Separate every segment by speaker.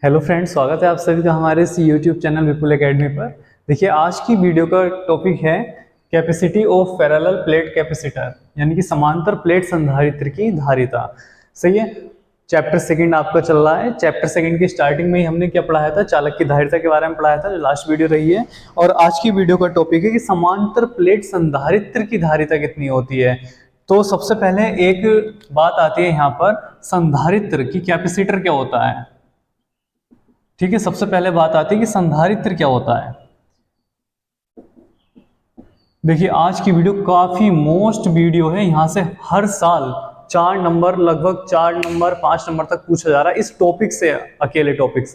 Speaker 1: Hello friends, स्वागत है आप सभी का हमारे इस यूट्यूब चैनल विपुल एकेडमी पर। देखिए, आज की वीडियो का टॉपिक है capacity of parallel plate capacitor, यानी कि समांतर प्लेट संधारित्र की धारिता। सही है। चैप्टर सेकंड आपका चल रहा है। चैप्टर सेकंड की स्टार्टिंग में ही हमने क्या पढ़ाया था, चालक की धारिता के बारे में पढ़ाया था, जो लास्ट वीडियो रही है। और आज की वीडियो का टॉपिक है कि समांतर प्लेट संधारित्र की धारिता कितनी होती है। तो सबसे पहले एक बात आती है यहाँ पर, संधारित्र की कैपेसिटर क्या होता है। ठीक है, सबसे पहले बात आती है कि संधारित्र क्या होता है। देखिए, आज की वीडियो काफी मोस्ट वीडियो है। यहां से हर साल 4 नंबर, लगभग 4 नंबर 5 नंबर तक पूछा जा रहा है इस टॉपिक से, अकेले टॉपिक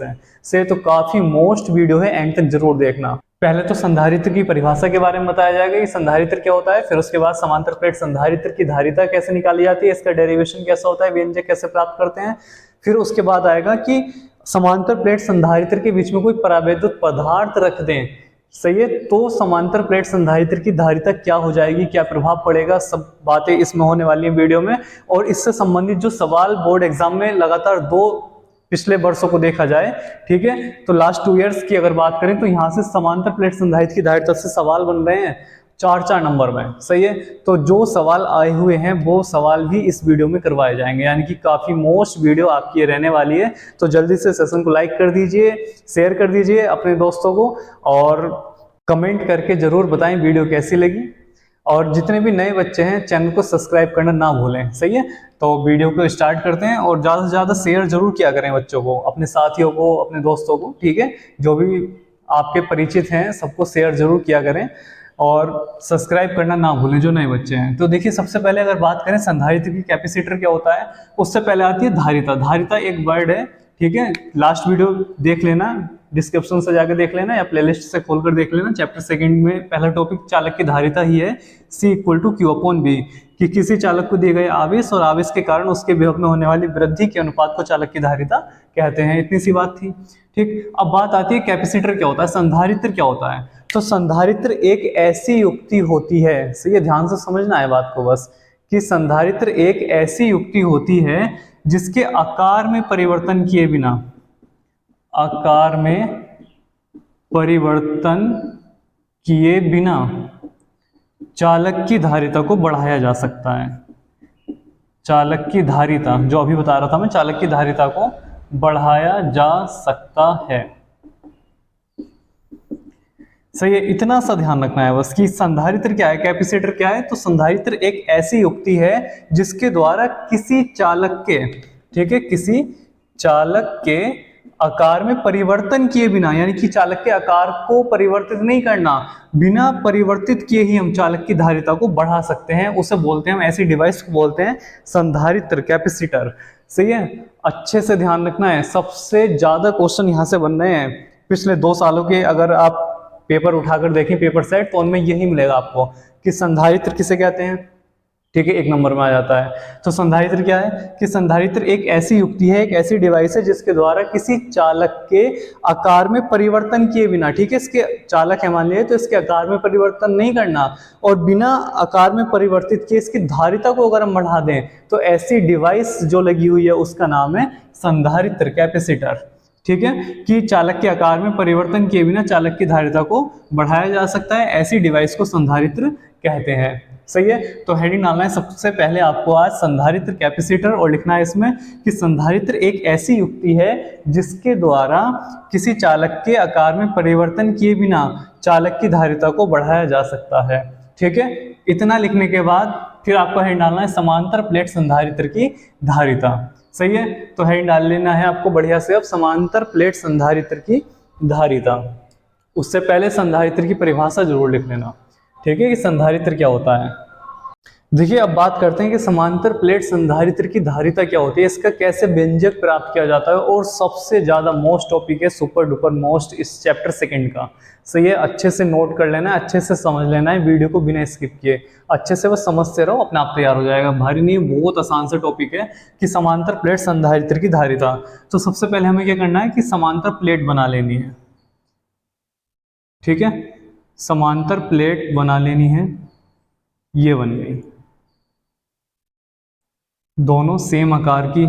Speaker 1: से तो काफी मोस्ट वीडियो है, एंड तक जरूर देखना। पहले तो संधारित्र की परिभाषा के बारे में बताया जाएगा कि संधारित्र क्या होता है, फिर उसके बाद समांतर प्लेट संधारित्र की धारिता कैसे निकाली जाती है, इसका डेरिवेशन कैसा होता है, व्यंजक कैसे प्राप्त करते हैं। फिर उसके बाद आएगा कि समांतर प्लेट संधारित्र के बीच में कोई परावैद्युत पदार्थ रख दें, सही है, तो समांतर प्लेट संधारित्र की धारिता क्या हो जाएगी, क्या प्रभाव पड़ेगा, सब बातें इसमें होने वाली है वीडियो में। और इससे संबंधित जो सवाल बोर्ड एग्जाम में लगातार 2 पिछले वर्षों को देखा जाए, ठीक है, तो लास्ट 2 इयर्स की अगर बात करें तो यहां से समांतर प्लेट संधारित्र की धारिता से सवाल बन रहे हैं 4 नंबर में। सही है। तो जो सवाल आए हुए हैं वो सवाल भी इस वीडियो में करवाए जाएंगे, यानी कि काफी मोस्ट वीडियो आपकी रहने वाली है। तो जल्दी से सेशन को लाइक कर दीजिए, शेयर कर दीजिए अपने दोस्तों को, और कमेंट करके जरूर बताएं वीडियो कैसी लगी। और जितने भी नए बच्चे हैं, चैनल को सब्सक्राइब करना ना भूलें। सही है। तो वीडियो को स्टार्ट करते हैं, और ज़्यादा से ज़्यादा शेयर जरूर किया करें बच्चों को, अपने साथियों को, अपने दोस्तों को। ठीक है, जो भी आपके परिचित हैं सबको शेयर जरूर किया करें, और सब्सक्राइब करना ना भूलें जो नए बच्चे हैं। तो देखिए, सबसे पहले अगर बात करें संधारित्र की कैपेसिटर क्या होता है, उससे पहले आती है धारिता। धारिता एक वर्ड है, ठीक है, लास्ट वीडियो देख लेना, डिस्क्रिप्शन से जाकर देख लेना या प्लेलिस्ट से खोलकर देख लेना। चैप्टर सेकंड में पहला टॉपिक चालक की धारिता ही है, C = Q/V, कि किसी चालक को दिए गए आवेश और आवेश के कारण उसके विभव में होने वाली वृद्धि के अनुपात को चालक की धारिता कहते हैं। इतनी सी बात थी। ठीक, अब बात आती है कैपेसिटर क्या होता है, संधारित्र क्या होता है। तो संधारित्र एक ऐसी युक्ति होती है, सही है, ध्यान से समझना है बात को बस, कि संधारित्र एक ऐसी युक्ति होती है जिसके आकार में परिवर्तन किए बिना, आकार में परिवर्तन किए बिना चालक की धारिता को बढ़ाया जा सकता है। चालक की धारिता, जो अभी बता रहा था मैं, चालक की धारिता को बढ़ाया जा सकता है। सही है, इतना सा ध्यान रखना है बस कि संधारित्र क्या है, कैपेसिटर क्या है। तो संधारित्र एक ऐसी युक्ति है जिसके द्वारा किसी चालक के, ठीक है, किसी चालक के आकार में परिवर्तन किए बिना, यानी कि चालक के आकार को परिवर्तित नहीं करना, बिना परिवर्तित किए ही हम चालक की धारिता को बढ़ा सकते हैं। उसे बोलते हैं, हम ऐसी डिवाइस को बोलते हैं संधारित्र, कैपेसिटर। सही है, अच्छे से ध्यान रखना है। सबसे ज्यादा क्वेश्चन यहां से बन रहे हैं पिछले 2 सालों के। अगर आप पेपर उठाकर देखें, पेपर सेट, तो उनमें यही मिलेगा आपको कि संधारित्र किसे कहते हैं। ठीक है, 1 नंबर में आ जाता है। तो संधारित्र क्या है, कि संधारित्र एक ऐसी युक्ति है, एक ऐसी डिवाइस है जिसके द्वारा किसी चालक के आकार में परिवर्तन किए बिना, ठीक है, इसके चालक है मान लिया, तो इसके आकार में परिवर्तन नहीं करना, और बिना आकार में परिवर्तित किए इसकी धारिता को अगर हम बढ़ा दें, तो ऐसी डिवाइस जो लगी हुई है उसका नाम है संधारित्र, कैपेसिटर। ठीक है, कि चालक के आकार में परिवर्तन किए बिना चालक की धारिता को बढ़ाया जा सकता है, ऐसी डिवाइस को संधारित्र कहते हैं। सही है। तो हेडिंग डालना है सबसे पहले आपको आज संधारित्र, कैपेसिटर, और लिखना है इसमें कि संधारित्र एक ऐसी युक्ति है जिसके द्वारा किसी चालक के आकार में परिवर्तन किए बिना चालक की धारिता को बढ़ाया जा सकता है। ठीक है, इतना लिखने के बाद फिर आपको हेडिंग डालना है समांतर प्लेट संधारित्र की धारिता। सही है, तो हेडिंग डाल लेना है आपको बढ़िया से अब, समांतर प्लेट संधारित्र की धारिता। उससे पहले संधारित्र की परिभाषा जरूर लिख लेना, ठीक है, कि संधारित्र क्या होता है। देखिए, अब बात करते हैं कि समांतर प्लेट संधारित्र की धारिता क्या होती है, इसका कैसे व्यंजक प्राप्त किया जाता है, और सबसे ज्यादा मोस्ट टॉपिक है, सुपर डुपर मोस्ट, इस चैप्टर सेकंड का। सही है, अच्छे से नोट कर लेना है, अच्छे से समझ लेना है, वीडियो को बिना स्किप किए अच्छे से बस समझते रहो, अपने आप तैयार हो जाएगा। भारी नहीं, बहुत आसान सा टॉपिक है कि समांतर प्लेट संधारित्र की धारिता। तो सबसे पहले हमें क्या करना है कि समांतर प्लेट बना लेनी है। ठीक है, समांतर प्लेट बना लेनी है, ये बन गई, दोनों सेम आकार की,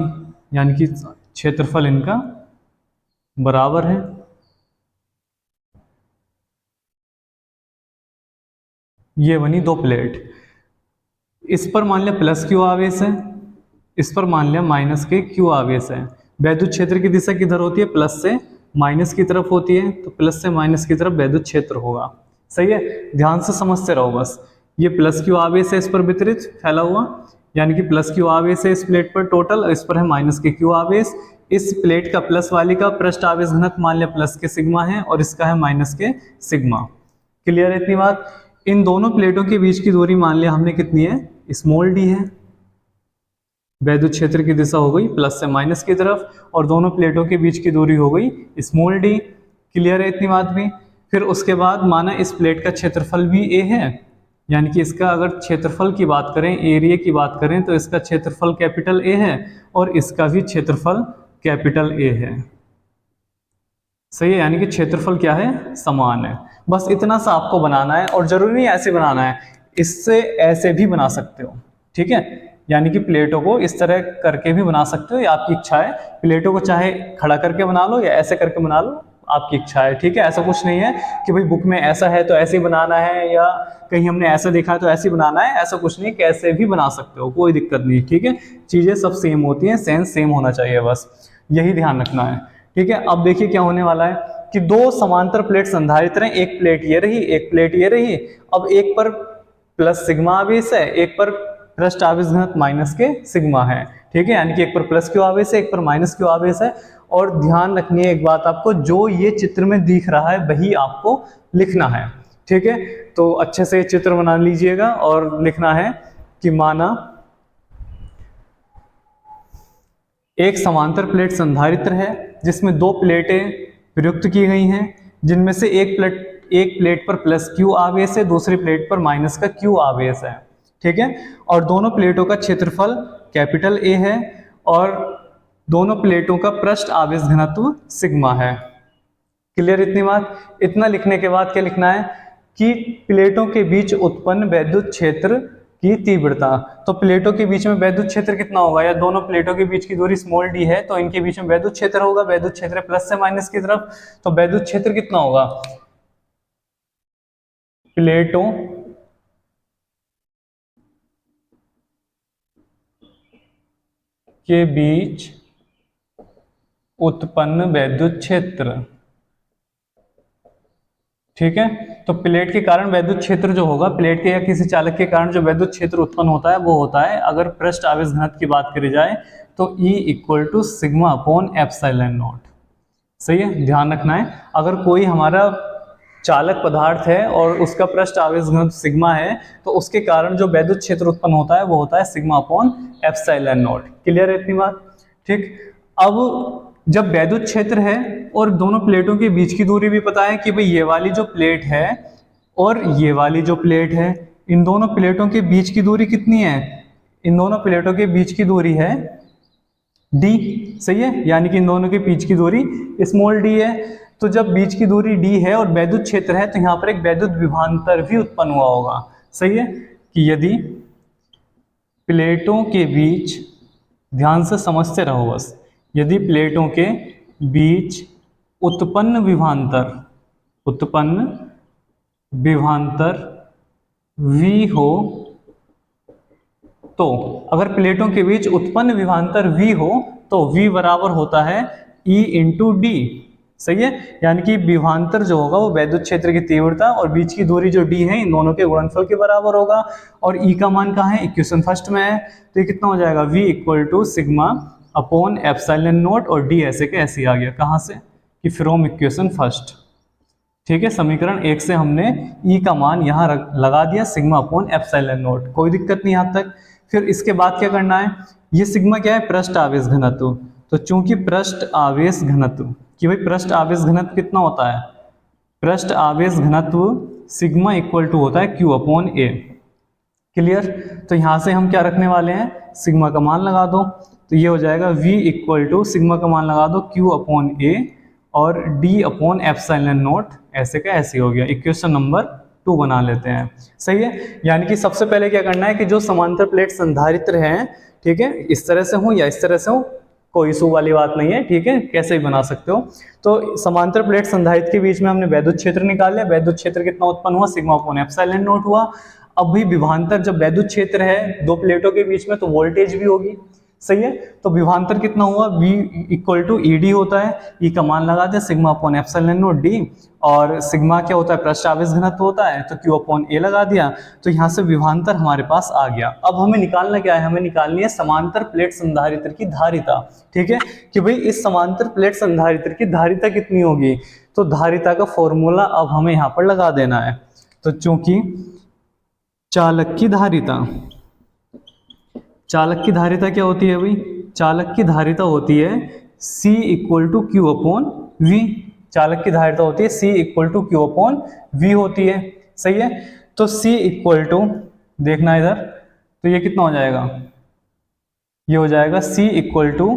Speaker 1: यानी कि क्षेत्रफल इनका बराबर है, ये बनी दो प्लेट। इस पर मान लिया प्लस क्यू आवेश है, इस पर मान लिया माइनस के क्यू आवेश है। वैद्युत क्षेत्र की दिशा किधर होती है, प्लस से माइनस की तरफ होती है, तो प्लस से माइनस की तरफ वैद्युत क्षेत्र होगा। सही है, ध्यान से समझते रहो बस। ये प्लस क्यू आवेश है इस पर वितरित फैला हुआ, यानी कि प्लस क्यू आवेश है इस प्लेट पर टोटल, इस पर है माइनस के क्यू आवेश। इस प्लेट का प्लस वाली का पृष्ठ आवेश घनत्व मान लिया प्लस के सिग्मा है और इसका है माइनस के सिग्मा। क्लियर है इतनी बात। इन दोनों प्लेटों के बीच की दूरी मान लिया हमने कितनी है, स्मॉल डी है। वैद्युत क्षेत्र की दिशा हो गई प्लस से माइनस की तरफ और दोनों प्लेटों के बीच की दूरी हो गई स्मॉल डी। क्लियर है इतनी बात भी। फिर उसके बाद माना इस प्लेट का क्षेत्रफल भी ए है, यानी कि इसका अगर क्षेत्रफल की बात करें, एरिया की बात करें, तो इसका क्षेत्रफल कैपिटल ए है और इसका भी क्षेत्रफल कैपिटल ए है। सही है, यानी कि क्षेत्रफल क्या है, समान है। बस इतना सा आपको बनाना है और जरूरी नहीं ऐसे बनाना है, इससे ऐसे भी बना सकते हो। ठीक है, यानी कि प्लेटों को इस तरह करके भी बना सकते हो, ये आपकी इच्छा है। प्लेटों को चाहे खड़ा करके बना लो या ऐसे करके बना लो, आपकी इच्छा है। ठीक है, ऐसा कुछ नहीं है कि भाई बुक में ऐसा है तो ऐसे ही बनाना है या कहीं हमने ऐसा देखा है तो ऐसे ही बनाना है, ऐसा कुछ नहीं, कैसे भी बना सकते हो, कोई दिक्कत नहीं। ठीक है, चीजें सब सेम होती हैं, सेंस सेम होना चाहिए, बस यही ध्यान रखना है। ठीक है, अब देखिए क्या होने वाला है कि दो समांतर प्लेट संधारित्र हैं, एक प्लेट ये रही, एक प्लेट ये रही। अब एक पर प्लस सिग्मा आवेश है, एक पर पृष्ठ आवेश घनत्व माइनस के सिग्मा है। ठीक है, यानी कि एक पर प्लस क्यू आवेश है, एक पर माइनस क्यू आवेश है। और ध्यान रखनी है एक बात आपको, जो ये चित्र में दिख रहा है वही आपको लिखना है। ठीक है, तो अच्छे से चित्र बना लीजिएगा और लिखना है कि माना एक समांतर प्लेट संधारित्र है जिसमें दो प्लेटें प्रयुक्त की गई हैं, जिनमें से एक प्लेट पर प्लस क्यू आवेश है, दूसरी प्लेट पर माइनस का क्यू आवेश है। ठीक है, और दोनों प्लेटों का क्षेत्रफल कैपिटल ए है और दोनों प्लेटों का पृष्ठ आवेश घनत्व सिग्मा है। क्लियर इतनी बात। इतना लिखने के बाद क्या लिखना है कि प्लेटों के बीच उत्पन्न वैद्युत क्षेत्र की तीव्रता। तो प्लेटों के बीच में वैद्युत क्षेत्र कितना होगा, या दोनों प्लेटों के बीच की दूरी स्मॉल डी है तो इनके बीच में वैद्युत क्षेत्र होगा, वैद्युत क्षेत्र प्लस से माइनस की तरफ, तो वैद्युत क्षेत्र कितना होगा, प्लेटों के बीच उत्पन्न वैद्युत क्षेत्र। ठीक है, तो प्लेट के कारण वैद्युत क्षेत्र जो होगा, प्लेट के या किसी चालक के कारण जो वैद्युत क्षेत्र उत्पन्न होता है वो होता है, अगर पृष्ठ आवेश घनत्व की बात करी जाए तो E = sigma upon epsilon not. सही है, ध्यान रखना है। अगर कोई हमारा चालक पदार्थ है और उसका पृष्ठ आवेश घनत्व सिग्मा है तो उसके कारण जो वैद्युत क्षेत्र उत्पन्न होता है वो होता है sigma upon epsilon not. Clear है इतनी बात। ठीक, अब जब वैद्युत क्षेत्र है और दोनों प्लेटों के बीच की दूरी भी पता है कि भाई ये वाली जो प्लेट है और ये वाली जो प्लेट है, इन दोनों प्लेटों के बीच की दूरी कितनी है, इन दोनों प्लेटों के बीच की दूरी है डी। सही है, यानी कि इन दोनों के बीच की दूरी स्मॉल डी है। तो जब बीच की दूरी डी है और वैद्युत क्षेत्र है तो यहाँ पर एक वैद्युत विभवांतर भी उत्पन्न हुआ होगा। सही है, कि यदि प्लेटों के बीच, ध्यान से समझते रहो बस, यदि प्लेटों के बीच उत्पन्न विभवांतर V हो, तो अगर प्लेटों के बीच उत्पन्न विभवांतर V हो तो V बराबर होता है E × D। सही है, यानी कि विभवांतर जो होगा वो वैद्युत क्षेत्र की तीव्रता और बीच की दूरी जो D है इन दोनों के गुणनफल के बराबर होगा। और E का मान कहाँ है, इक्वेशन फर्स्ट में है, तो ये कितना हो जाएगा, V = sigma upon epsilon not और D ऐसे के ऐसे आ गया। कहाँ से, कि फ्रॉम इक्वेशन फर्स्ट। ठीक है, समीकरण 1 से हमने E का मान यहाँ लगा दिया, सिग्मा अपॉन एप्सिलॉन नॉट, कोई दिक्कत नहीं यहाँ तक। फिर इसके बाद क्या करना है, ये सिग्मा क्या है, पृष्ठ आवेश घनत्व। तो चूंकि पृष्ठ आवेश घनत्व, कि भाई पृष्ठ आवेश घनत्व कितना होता है, पृष्ठ आवेश घनत्व सिग्मा = होता है Q अपॉन A। क्लियर, तो यहाँ से हम क्या रखने वाले हैं, सिग्मा का मान लगा दो, तो ये हो जाएगा V = सिग्मा का मान लगा दो Q अपॉन A और D अपॉन एप्सिलॉन नॉट, ऐसे का ऐसे हो गया। इक्वेशन नंबर 2 बना लेते हैं। सही है, यानी कि सबसे पहले क्या करना है कि जो समांतर प्लेट संधारित्र हैं, ठीक है, इस तरह से हो या इस तरह से हो, कोई इशू वाली बात नहीं है, ठीक है, कैसे भी बना सकते हो। तो समांतर प्लेट संधारित्र के बीच में हमने वैद्युत क्षेत्र निकाल लिया। वैद्युत क्षेत्र कितना उत्पन्न हुआ, सिग्मा अपॉन एप्सिलॉन नॉट हुआ। अब भी विभवांतर, जब वैद्युत क्षेत्र है दो प्लेटों के बीच में तो वोल्टेज भी होगी, सही है। तो विभवांतर कितना हुआ, V इक्वल टू ED होता है, E का मान लगा दे, sigma upon epsilon naught D, और सिग्मा क्या होता है, पृष्ठ आवेश घनत्व होता है, तो Q अपॉन A लगा दिया। तो यहाँ से विभवांतर हमारे पास आ गया। अब हमें निकालना क्या है, हमें निकालनी है समांतर प्लेट संधारित्र की धारिता, ठीक है, कि भाई इस समांतर प्लेट संधारित्र की धारिता कितनी होगी। तो धारिता का फॉर्मूला अब हमें यहाँ पर लगा देना है। तो चूंकि चालक की धारिता, चालक की धारिता क्या होती है भाई, चालक की धारिता होती है C equal to Q upon V. चालक की धारिता होती है C equal to Q upon V होती है, सही है। तो C इक्वल टू, देखना इधर, तो ये कितना हो जाएगा, ये हो जाएगा C equal to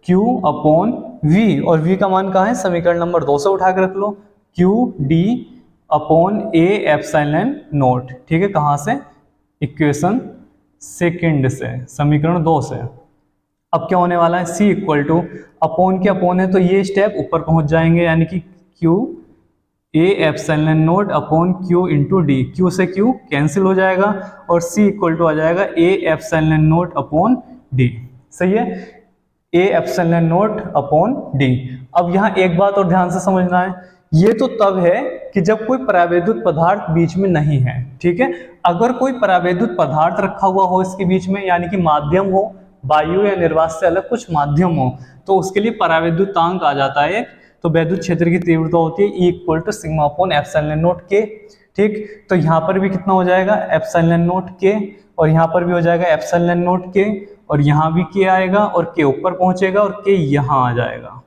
Speaker 1: Q upon V, और V का मान कहाँ है, समीकरण नंबर 2 से उठा के रख लो, Q D upon A epsilon naught, ठीक है, कहाँ से, इक्वेशन सेकंड से, समीकरण 2 से। अब क्या होने वाला है, C इक्वल टू अपॉन के अपॉन है तो ये स्टेप ऊपर पहुंच जाएंगे, यानी कि Q A epsilon naught upon Q into D, Q से Q कैंसिल हो जाएगा और C इक्वल टू आ जाएगा A epsilon naught upon D, सही है, A epsilon naught upon D. अब यहाँ एक बात और ध्यान से समझना है, ये तो तब है कि जब कोई परावैद्युत पदार्थ बीच में नहीं है, ठीक है। अगर कोई परावैद्युत पदार्थ रखा हुआ हो इसके बीच में, यानी कि माध्यम हो, वायु या निर्वात से अलग कुछ माध्यम हो, तो उसके लिए परावैद्युतांक आ जाता है। तो वैद्युत क्षेत्र की तीव्रता होती है E equal to sigma upon epsilon naught K, ठीक। तो यहाँ पर भी कितना हो जाएगा, एप्सिलॉन नोट के, और यहाँ पर भी हो जाएगा एप्सिलॉन नोट के, और यहाँ भी के आएगा और के ऊपर पहुंचेगा और के यहाँ आ जाएगा,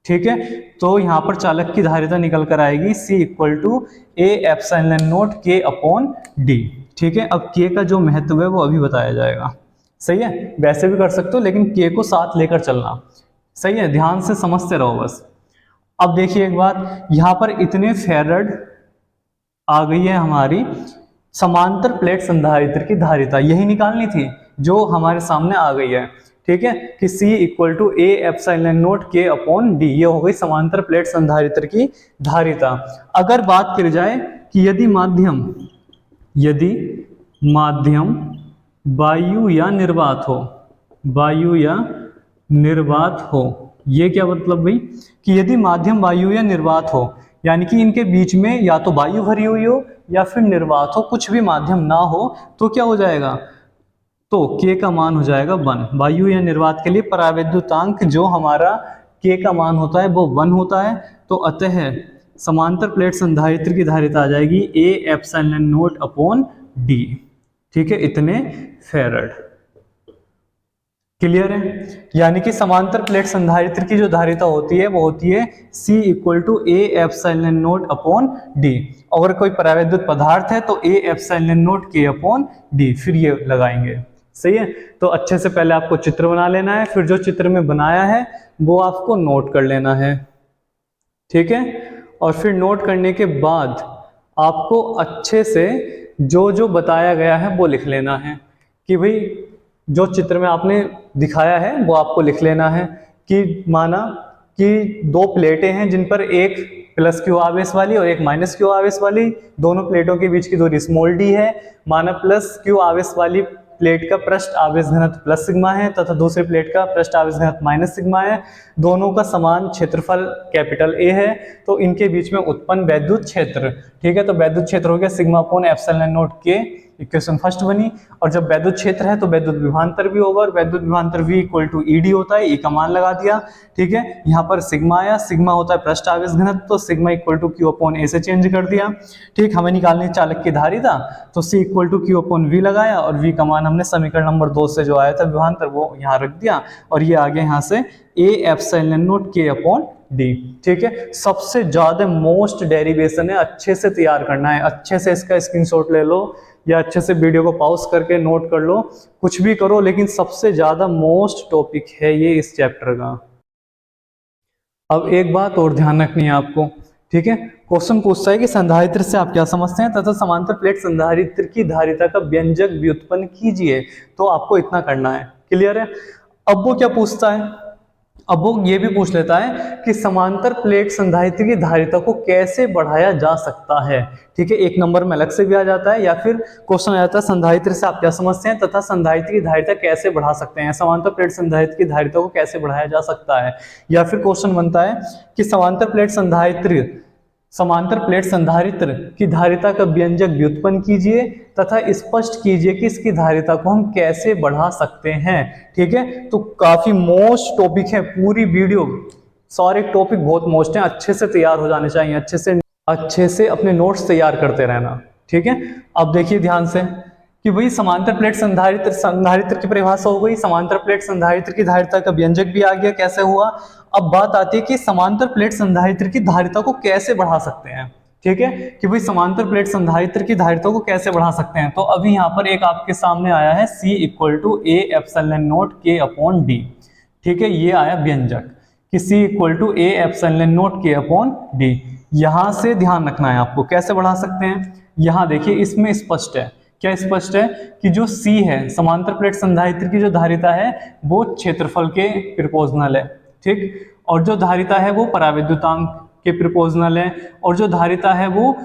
Speaker 1: ठीक है। तो यहाँ पर चालक की धारिता निकल कर आएगी C equal to A epsilon naught के अपॉन डी, ठीक है। अब के का जो महत्व है वो अभी बताया जाएगा, सही है। वैसे भी कर सकते हो लेकिन के को साथ लेकर चलना, सही है, ध्यान से समझते रहो बस। अब देखिए एक बात, यहाँ पर इतने फैरड आ गई है हमारी समांतर प्लेट संधारित्र की धारिता, यही निकालनी थी जो हमारे सामने आ गई है, ठीक है, कि C equal to A epsilon naught के अपॉन डी, ये हो गई समांतर प्लेट संधारित्र की धारिता। अगर बात करी जाए कि यदि माध्यम वायु या निर्वात हो, वायु या निर्वात हो, ये क्या मतलब भाई, कि यदि माध्यम वायु या निर्वात हो, यानी कि इनके बीच में या तो वायु भरी हुई हो या फिर निर्वात हो, कुछ भी माध्यम ना हो, तो क्या हो जाएगा, तो K का मान हो जाएगा 1। वायु या निर्वात के लिए परावैद्युतांक जो हमारा K का मान होता है वो 1 होता है। तो अतः समांतर प्लेट संधारित्र की धारिता आ जाएगी A epsilon naught upon D, ठीक है, इतने फैरड। क्लियर है, यानी कि समांतर प्लेट संधारित्र की जो धारिता होती है वो होती है C equal to A epsilon naught upon D. अगर कोई परावैद्युत पदार्थ है तो A एप्सिलॉन नोट के अपॉन डी, फिर ये लगाएंगे, सही है। तो अच्छे से पहले आपको चित्र बना लेना है, फिर जो चित्र में बनाया है वो आपको नोट कर लेना है, ठीक है। और फिर नोट करने के बाद आपको अच्छे से जो जो बताया गया है वो लिख लेना है, कि भाई जो चित्र में आपने दिखाया है वो आपको लिख लेना है। कि माना कि दो प्लेटें हैं जिन पर एक प्लस क्यू आवेश वाली और एक माइनस क्यू आवेश वाली, दोनों प्लेटों के बीच की दूरी स्मॉल डी है। माना प्लस क्यू आवेश वाली प्लेट का पृष्ठ आवेश घनत्व प्लस सिग्मा है तथा दूसरी प्लेट का पृष्ठ आवेश घनत्व माइनस सिग्मा है। दोनों का समान क्षेत्रफल कैपिटल ए है, तो इनके बीच में उत्पन्न वैद्युत क्षेत्र, ठीक है, तो वैद्युत क्षेत्र हो गया सिग्मा अपॉन एप्सिलॉन नोट के, इक्वेशन फर्स्ट बनी। और जब वैद्युत क्षेत्र है तो वैद्युत विभवांतर भी होगा, और वैद्युत विभवांतर V इक्वल टू ED होता है, E का मान लगा दिया, ठीक है। यहाँ पर सिग्मा आया, सिग्मा होता है पृष्ठ आवेश घनत्व, तो sigma equal to Q upon A से चेंज कर दिया, ठीक। हमें निकालनी है चालक की धारिता, तो C equal to Q upon V लगाया, और V का मान हमने समीकरण नंबर 2 से जो आया था विभवांतर वो यहाँ रख दिया, और ये आ गया यहाँ से A epsilon note K upon D, ठीक है। सबसे ज्यादा मोस्ट डेरिवेशन है, अच्छे से तैयार करना है, अच्छे से इसका स्क्रीनशॉट ले लो या अच्छे से वीडियो को पॉज करके नोट कर लो, कुछ भी करो, लेकिन सबसे ज्यादा मोस्ट टॉपिक है ये इस चैप्टर का। अब एक बात और ध्यान रखनी है आपको, ठीक है। क्वेश्चन पूछता है कि संधारित्र से आप क्या समझते हैं तथा समांतर प्लेट संधारित्र की धारिता का व्यंजक व्युत्पन्न कीजिए, तो आपको इतना करना है, क्लियर है। अब वो क्या पूछता है, अब वो ये भी पूछ लेता है कि समांतर प्लेट संधारित्र की धारिता को कैसे बढ़ाया जा सकता है। ठीक है, एक नंबर में अलग से भी आ जाता है, या फिर क्वेश्चन आ जाता है संधारित्र से आप क्या समझते हैं तथा संधारित्र की धारिता कैसे बढ़ा सकते हैं, समांतर प्लेट संधारित्र की धारिता को कैसे बढ़ाया जा सकता है। या फिर क्वेश्चन बनता है कि समांतर प्लेट संधारित्र की धारिता का व्यंजक व्युत्पन्न कीजिए तथा स्पष्ट कीजिए कि इसकी धारिता को हम कैसे बढ़ा सकते हैं। ठीक है, तो काफी मोस्ट टॉपिक है, पूरी वीडियो सारे टॉपिक बहुत मोस्ट हैं, अच्छे से तैयार हो जाने चाहिए, अच्छे से अपने नोट्स तैयार करते रहना। ठीक है, अब देखिए ध्यान से कि वही समांतर प्लेट संधारित्र की परिभाषा हो गई, समांतर प्लेट संधारित्र की धारिता का व्यंजक भी आ गया कैसे हुआ। अब बात आती है कि समांतर प्लेट संधारित्र की धारिता को कैसे बढ़ा सकते हैं। ठीक है, कि भाई समांतर प्लेट संधारित्र की धारिता को कैसे बढ़ा सकते हैं। तो अभी यहाँ पर एक आपके सामने आया है C = A epsilon not K/D। ठीक है, ये आया व्यंजक कि C = A epsilon not K/D। यहां से ध्यान रखना है आपको कैसे बढ़ा सकते हैं। यहां देखिए इसमें स्पष्ट है, क्या स्पष्ट है कि जो C है समांतर प्लेट संधारित्र की जो धारिता है वो क्षेत्रफल के प्रोपोर्शनल है। ठीक, और जो धारिता है वो परावैद्युतांक के प्रोपोर्शनल है, और जो धारिता है वो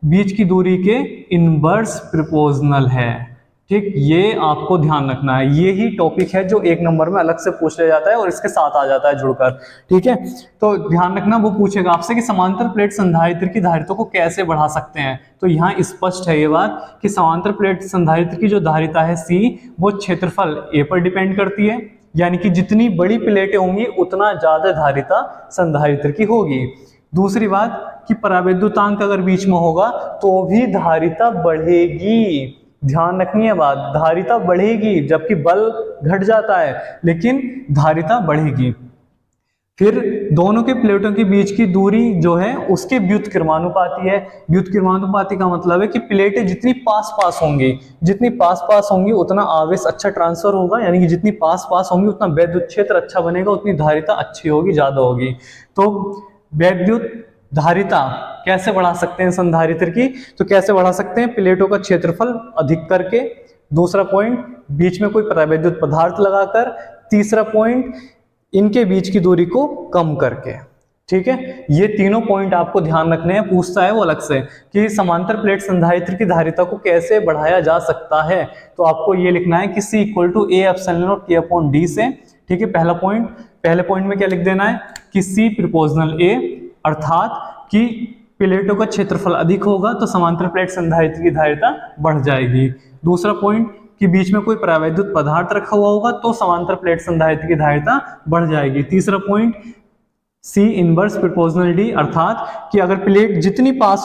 Speaker 1: बीच की दूरी के इनवर्स प्रोपोर्शनल है। ठीक, ये आपको ध्यान रखना है, ये ही टॉपिक है जो एक नंबर में अलग से पूछ लिया जाता है और इसके साथ आ जाता है जुड़कर। ठीक है, तो ध्यान रखना, वो पूछेगा आपसे कि समांतर प्लेट संधारित्र की धारिता को कैसे बढ़ा सकते हैं। तो यहाँ स्पष्ट है ये बात कि समांतर प्लेट संधारित्र की जो धारिता है C वो क्षेत्रफल A पर डिपेंड करती है, यानी कि जितनी बड़ी प्लेटें होंगी उतना ज्यादा धारिता संधारित्र की होगी। दूसरी बात कि परावैद्युतांक अगर बीच में होगा तो भी धारिता बढ़ेगी। ध्यान रखनी है बात, धारिता बढ़ेगी, जबकि बल घट जाता है लेकिन धारिता बढ़ेगी। फिर दोनों के प्लेटों के बीच की दूरी जो है उसके व्युत्क्रमानुपाती है। व्युत्क्रमानुपाती का मतलब है कि प्लेटें जितनी पास पास होंगी उतना आवेश अच्छा ट्रांसफर होगा, यानी कि जितनी पास पास होंगी उतना वैद्युत क्षेत्र अच्छा बनेगा, उतनी धारिता अच्छी होगी, ज्यादा होगी। तो वैद्युत धारिता कैसे बढ़ा सकते हैं संधारित्र की, तो कैसे बढ़ा सकते हैं, प्लेटों का क्षेत्रफल अधिक करके। दूसरा पॉइंट, बीच में कोई परावैद्युत पदार्थ लगाकर। तीसरा पॉइंट, इनके बीच की दूरी को कम करके। ठीक है, ये तीनों पॉइंट आपको ध्यान रखने हैं, पूछता है वो अलग से कि समांतर प्लेट संधारित्र की धारिता को कैसे बढ़ाया जा सकता है। तो आपको ये लिखना है कि C = A epsilon not K/D से। ठीक है, पहले पॉइंट में क्या लिख देना है कि C प्रोपोर्शनल A, अर्थात कि प्लेटों का क्षेत्रफल अधिक होगा तो समांतर प्लेट संधारित्र की धारिता बढ़ जाएगी। दूसरा पॉइंट कि बीच में कोई परावैद्युत पदार्थ रखा हुआ होगा तो समांतर प्लेट संधारित्र की धारिता बढ़ जाएगी। तीसरा point C inverse proportional D, अर्थात कि अगर प्लेट जितनी पास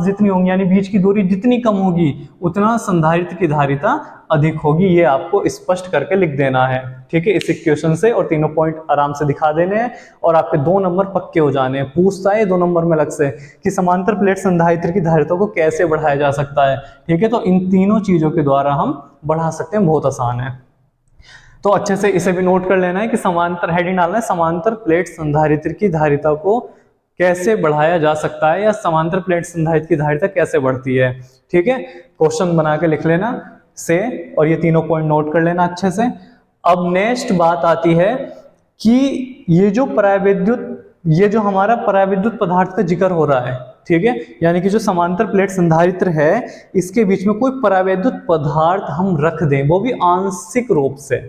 Speaker 1: जितनी होंगी, यानी बीच की दूरी जितनी कम होगी उतना संधारित्र की धारिता अधिक होगी। ये आपको स्पष्ट करके लिख देना है। ठीक है, इस इक्वेशन से, और तीनों पॉइंट आराम से दिखा देने हैं और आपके 2 नंबर पक्के हो जाने हैं। पूछता है 2 नंबर में अलग से कि समांतर प्लेट संधारित्र की धारिता को कैसे बढ़ाया जा सकता है। ठीक है, तो इन तीनों चीजों के द्वारा हम बढ़ा सकते हैं, बहुत आसान है। तो अच्छे से इसे भी नोट कर लेना है कि समांतर, हेडिंग डालना है समांतर प्लेट संधारित्र की धारिता को कैसे बढ़ाया जा सकता है, या समांतर प्लेट संधारित्र की धारिता कैसे बढ़ती है। ठीक है, क्वेश्चन बना के लिख लेना से, और ये तीनों पॉइंट नोट कर लेना अच्छे से। अब नेक्स्ट बात आती है कि ये जो हमारा परावैद्युत पदार्थ का जिक्र हो रहा है, ठीक है, यानी कि जो समांतर प्लेट संधारित्र है इसके बीच में कोई परावैद्युत पदार्थ हम रख दें, वो भी आंशिक रूप से।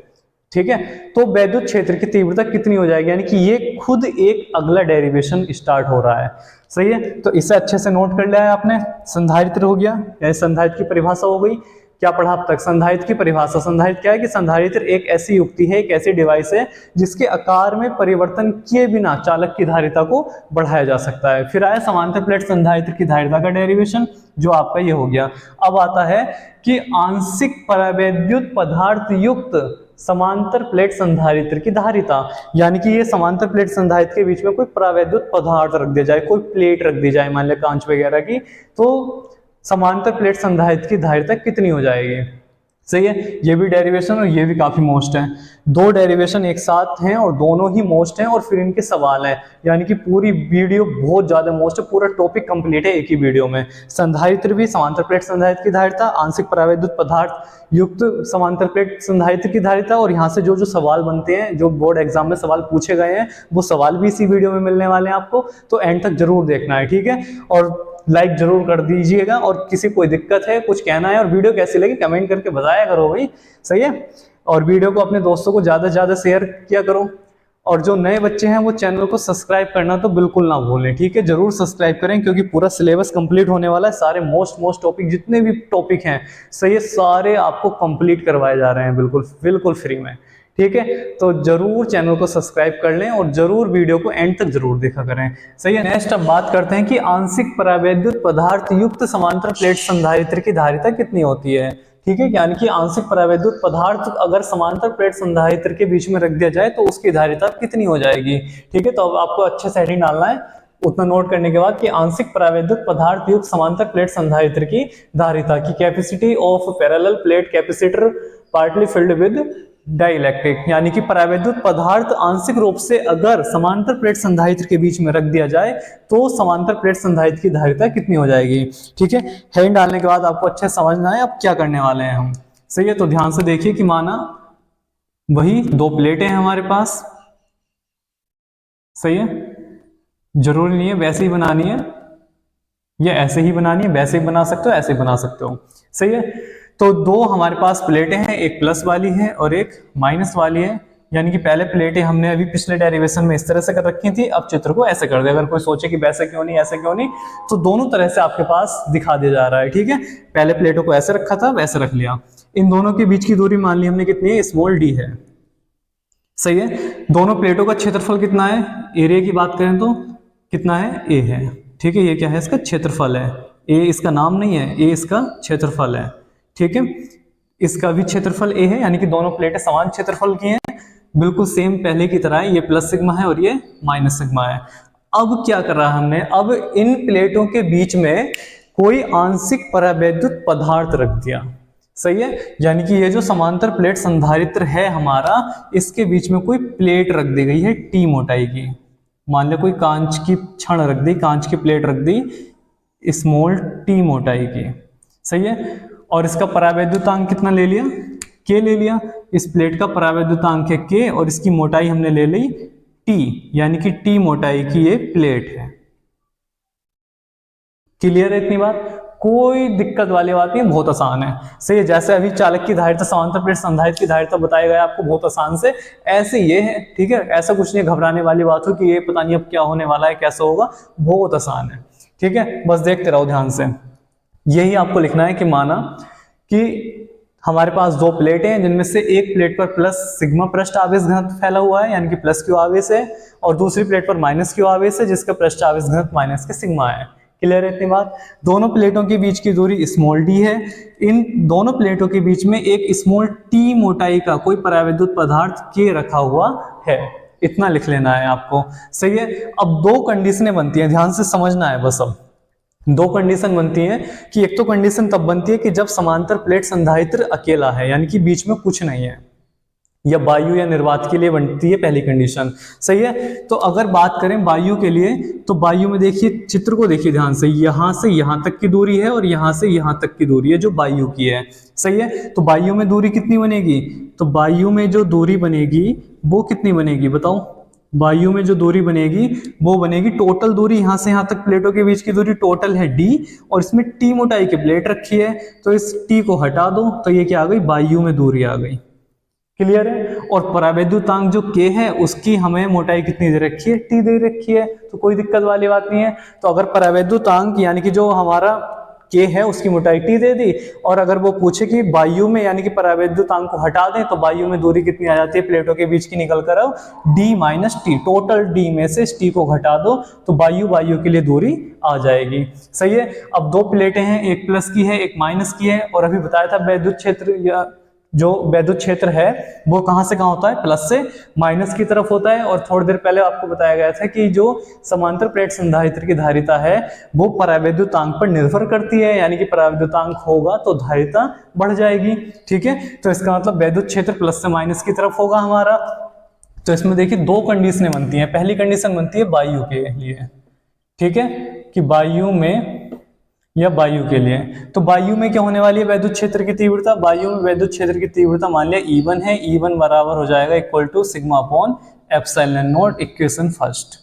Speaker 1: ठीक है, तो वैद्युत क्षेत्र की तीव्रता कितनी हो जाएगी, यानी कि ये खुद एक अगला डेरिवेशन स्टार्ट हो रहा है। सही है, तो इसे अच्छे से नोट कर लिया है आपने। संधारित्र हो गया, यानी संधारित्र की परिभाषा हो गई। क्या पढ़ा अब तक, संधारित्र की परिभाषा। संधारित्र क्या है कि संधारित्र एक ऐसी युक्ति है, एक ऐसी डिवाइस है जिसके आकार में परिवर्तन किए बिना चालक की धारिता को बढ़ाया जा सकता है। फिर आया समांतर प्लेट संधारित्र की धारिता का डेरिवेशन, जो आपका ये हो गया। अब आता है कि आंशिक परावैद्युत पदार्थ युक्त समांतर प्लेट संधारित्र की धारिता, यानी कि ये समांतर प्लेट संधारित्र के बीच में कोई परावैद्युत पदार्थ रख दिया जाए, कोई प्लेट रख दी जाए, मान लिया कांच वगैरह की, तो समांतर प्लेट संधारित्र की धारिता कितनी हो जाएगी। सही है, ये भी डेरिवेशन और ये भी काफी मोस्ट है। दो डेरिवेशन एक साथ हैं और दोनों ही मोस्ट हैं और फिर इनके सवाल हैं, यानी कि पूरी वीडियो बहुत ज्यादा मोस्ट है, पूरा टॉपिक कंप्लीट है एक ही वीडियो में। संधारित्र भी, समांतर प्लेट संधारित्र की धारिता, आंशिक परावैद्युत पदार्थ युक्त समांतर प्लेट संधारित्र की धारिता, और यहाँ से जो जो सवाल बनते हैं, जो बोर्ड एग्जाम में सवाल पूछे गए हैं, वो सवाल भी इसी वीडियो में मिलने वाले हैं आपको, तो एंड तक जरूर देखना है, ठीक है। और लाइक जरूर कर दीजिएगा, और किसी कोई दिक्कत है, कुछ कहना है और वीडियो कैसी लगी कमेंट करके बताया करो भाई, सही है। और वीडियो को अपने दोस्तों को ज्यादा से ज्यादा शेयर किया करो, और जो नए बच्चे हैं वो चैनल को सब्सक्राइब करना तो बिल्कुल ना भूलें, ठीक है, जरूर सब्सक्राइब करें, क्योंकि पूरा सिलेबस कंप्लीट होने वाला है। सारे मोस्ट टॉपिक जितने भी टॉपिक हैं, सही है, सारे आपको कंप्लीट करवाए जा रहे हैं बिल्कुल फ्री में, ठीक है। तो जरूर चैनल को सब्सक्राइब कर लें और जरूर वीडियो को एंड तक जरूर देखा करें, सही है। नेक्स्ट अब बात करते हैं कि आंशिक परावैद्युत पदार्थ युक्त समांतर प्लेट संधारित्र की धारिता कितनी होती है, ठीक है। यानी कि आंशिक परावैद्युत पदार्थ अगर समांतर प्लेट संधारित्र के बीच में रख दिया जाए तो उसकी धारिता कितनी हो जाएगी, ठीक है। तो अब आपको अच्छे से हेडिंग डालना है, उतना नोट करने के बाद कि आंशिक परावैद्युत पदार्थ युक्त समांतर प्लेट संधारित्र की धारिता की capacity of parallel plate capacitor partly filled with dielectric, यानी कि परावैद्युत पदार्थ आंशिक रूप से अगर समांतर प्लेट संधारित्र के बीच में रख दिया जाए तो समांतर प्लेट संधारित्र की धारिता कितनी हो जाएगी, ठीक है। हेडिंग डालने के बाद आपको अच्छे समझना है अब क्या करने वाले हैं हम, सही है। तो ध्यान से देखिए कि माना वही दो प्लेटें हैं हमारे पास, सही है, जरूरी नहीं है वैसे ही बनानी है, या ऐसे ही बनानी है, वैसे ही बना सकते हो, ऐसे ही बना सकते हो, सही है। तो दो हमारे पास प्लेटें हैं, एक प्लस वाली है और एक माइनस वाली है, यानी कि पहले प्लेटें हमने अभी पिछले डेरिवेशन में इस तरह से कर रखी थी, अब चित्र को ऐसे कर दे। अगर कोई सोचे कि वैसे क्यों नहीं, ऐसे क्यों नहीं, तो दोनों तरह से आपके पास दिखा दिया जा रहा है, ठीक है। पहले प्लेटों को ऐसे रखा था, वैसे रख लिया। इन दोनों के बीच की दूरी मान ली हमने कितनी है, स्मॉल डी है, सही है। दोनों प्लेटों का क्षेत्रफल कितना है, एरिया की बात करें तो कितना है, ए है, ठीक है। ये क्या है, इसका क्षेत्रफल है, ए इसका नाम नहीं है, ए इसका क्षेत्रफल है, ठीक है। इसका भी क्षेत्रफल ए है, यानी कि दोनों प्लेटें समान क्षेत्रफल की हैं, बिल्कुल सेम पहले की तरह है। ये प्लस सिग्मा है और ये माइनस सिग्मा है। अब क्या कर रहा है हमने, अब इन प्लेटों के बीच में कोई आंशिक परावैद्युत पदार्थ रख दिया, सही है। यानी कि ये जो समांतर प्लेट संधारित्र है हमारा, इसके बीच में कोई प्लेट रख दी गई है टी मोटाई की, मान लो कोई कांच की छड़ रख दी, कांच की प्लेट रख दी स्मॉल टी मोटाई की, सही है। और इसका परावैद्युतांक कितना ले लिया, के ले लिया। इस प्लेट का परावैद्युतांक है के और इसकी मोटाई हमने ले ली टी, यानी कि टी मोटाई की ये प्लेट है। क्लियर है इतनी बात, कोई दिक्कत वाली बात नहीं, बहुत आसान है, सही है। जैसे अभी चालक की धारिता समांतर प्लेट संधारित्र की धारिता बताया गया आपको बहुत आसान से, ऐसे ये है, ठीक है। ऐसा कुछ नहीं घबराने वाली बात हो कि ये पता नहीं अब क्या होने वाला है, कैसे होगा, बहुत आसान है, ठीक है। बस देखते रहो ध्यान से। यही आपको लिखना है कि माना कि हमारे पास दो प्लेटें हैं, जिनमें से एक प्लेट पर प्लस सिग्मा पृष्ठ आवेश घनत्व फैला हुआ है, यानी कि प्लस क्यू आवेश है, और दूसरी प्लेट पर माइनस क्यू आवेश है, जिसका पृष्ठ आवेश घनत्व माइनस के सिग्मा है। क्लियर है इतनी बात। दोनों प्लेटों के बीच की दूरी स्मॉल डी है। इन दोनों प्लेटों के बीच में एक स्मॉल टी मोटाई का कोई परावैद्युत पदार्थ के रखा हुआ है, इतना लिख लेना है आपको, सही है। अब दो कंडीशनें बनती हैं, ध्यान से समझना है बस। अब दो कंडीशन बनती हैं कि एक तो कंडीशन तब बनती है कि जब समांतर प्लेट संधारित्र अकेला है, यानी कि बीच में कुछ नहीं है, या वायु या निर्वात के लिए बनती है पहली कंडीशन, सही है। तो अगर बात करें वायु के लिए, तो वायु में देखिए, चित्र को देखिए ध्यान से, यहां से यहां तक की दूरी है और यहां से यहां तक की दूरी है जो वायु की है, सही है। तो वायु में दूरी कितनी बनेगी, तो वायु में जो दूरी बनेगी वो कितनी बनेगी बताओ, वायु में जो दूरी बनेगी वो बनेगी टोटल दूरी, यहां से यहां तक प्लेटों के बीच की दूरी टोटल है डी, और इसमें टी मोटाई की प्लेट रखी है, तो इस टी को हटा दो तो ये क्या आ गई, वायु में दूरी आ गई। क्लियर है। और परावैद्युतांक जो के है उसकी हमें मोटाई कितनी दे रखी है, टी दे रखी है, तो कोई दिक्कत वाली बात नहीं है। तो अगर परावैद्युतांक यानी कि जो हमारा के है उसकी मोटाई टी दे दी, और अगर वो पूछे कि वायु में यानी कि परावैद्युतांक को हटा दें तो वायु में दूरी कितनी आ जाती है प्लेटों के बीच की निकल कर आओ, D minus T, total D में से टी को घटा दो तो वायु के लिए दूरी आ जाएगी, सही है। अब दो प्लेटें हैं, एक प्लस की है एक माइनस की है, और अभी बताया था वैद्युत क्षेत्र या जो वैद्युत क्षेत्र है वो कहां से कहां होता है, प्लस से माइनस की तरफ होता है। और थोड़ी देर पहले आपको बताया गया था कि जो समांतर प्लेट संधारित्र की धारिता है वो परावैद्युतांक पर निर्भर करती है, यानी कि परावैद्युतांक होगा तो धारिता बढ़ जाएगी। ठीक है, तो इसका मतलब वैद्युत क्षेत्र प्लस से माइनस की तरफ होगा हमारा। तो इसमें देखिए दो कंडीशनें बनती हैं। पहली कंडीशन बनती है वायु के लिए, ठीक है, कि वायु में या वायु के लिए, तो वायु में क्या होने वाली है वैद्युत क्षेत्र की तीव्रता, वायु में वैद्युत क्षेत्र की तीव्रता मान लिया E1 है, E1 बराबर हो जाएगा equal to sigma upon epsilon naught, equation first.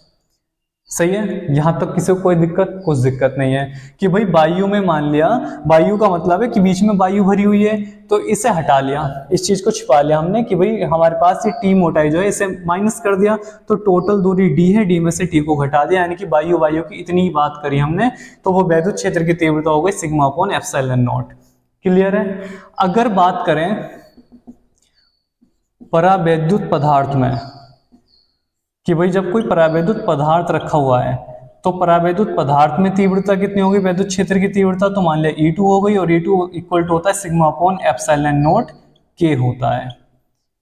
Speaker 1: सही है, यहां तक किसी को कोई दिक्कत, कुछ दिक्कत नहीं है कि भाई वायु में मान लिया, वायु का मतलब है कि बीच में वायु भरी हुई है, तो इसे हटा लिया, इस चीज को छिपा लिया हमने कि भाई हमारे पास ये टी मोटाई जो है इसे माइनस कर दिया, तो टोटल दूरी डी है, डी में से टी को घटा दिया, यानी कि वायु वायु की इतनी ही बात करी हमने, तो वो वैद्युत क्षेत्र की तीव्रता हो गई sigma upon epsilon not. Clear है। अगर बात करें परावैद्युत पदार्थ में कि भाई जब कोई परावैद्युत पदार्थ रखा हुआ है तो परावैद्युत पदार्थ में तीव्रता कितनी होगी, वैद्युत क्षेत्र की तीव्रता, तो मान लिया E2 हो गई, और E2 इक्वल टू होता है सिग्मा अपॉन एप्सिलॉन नॉट के होता है।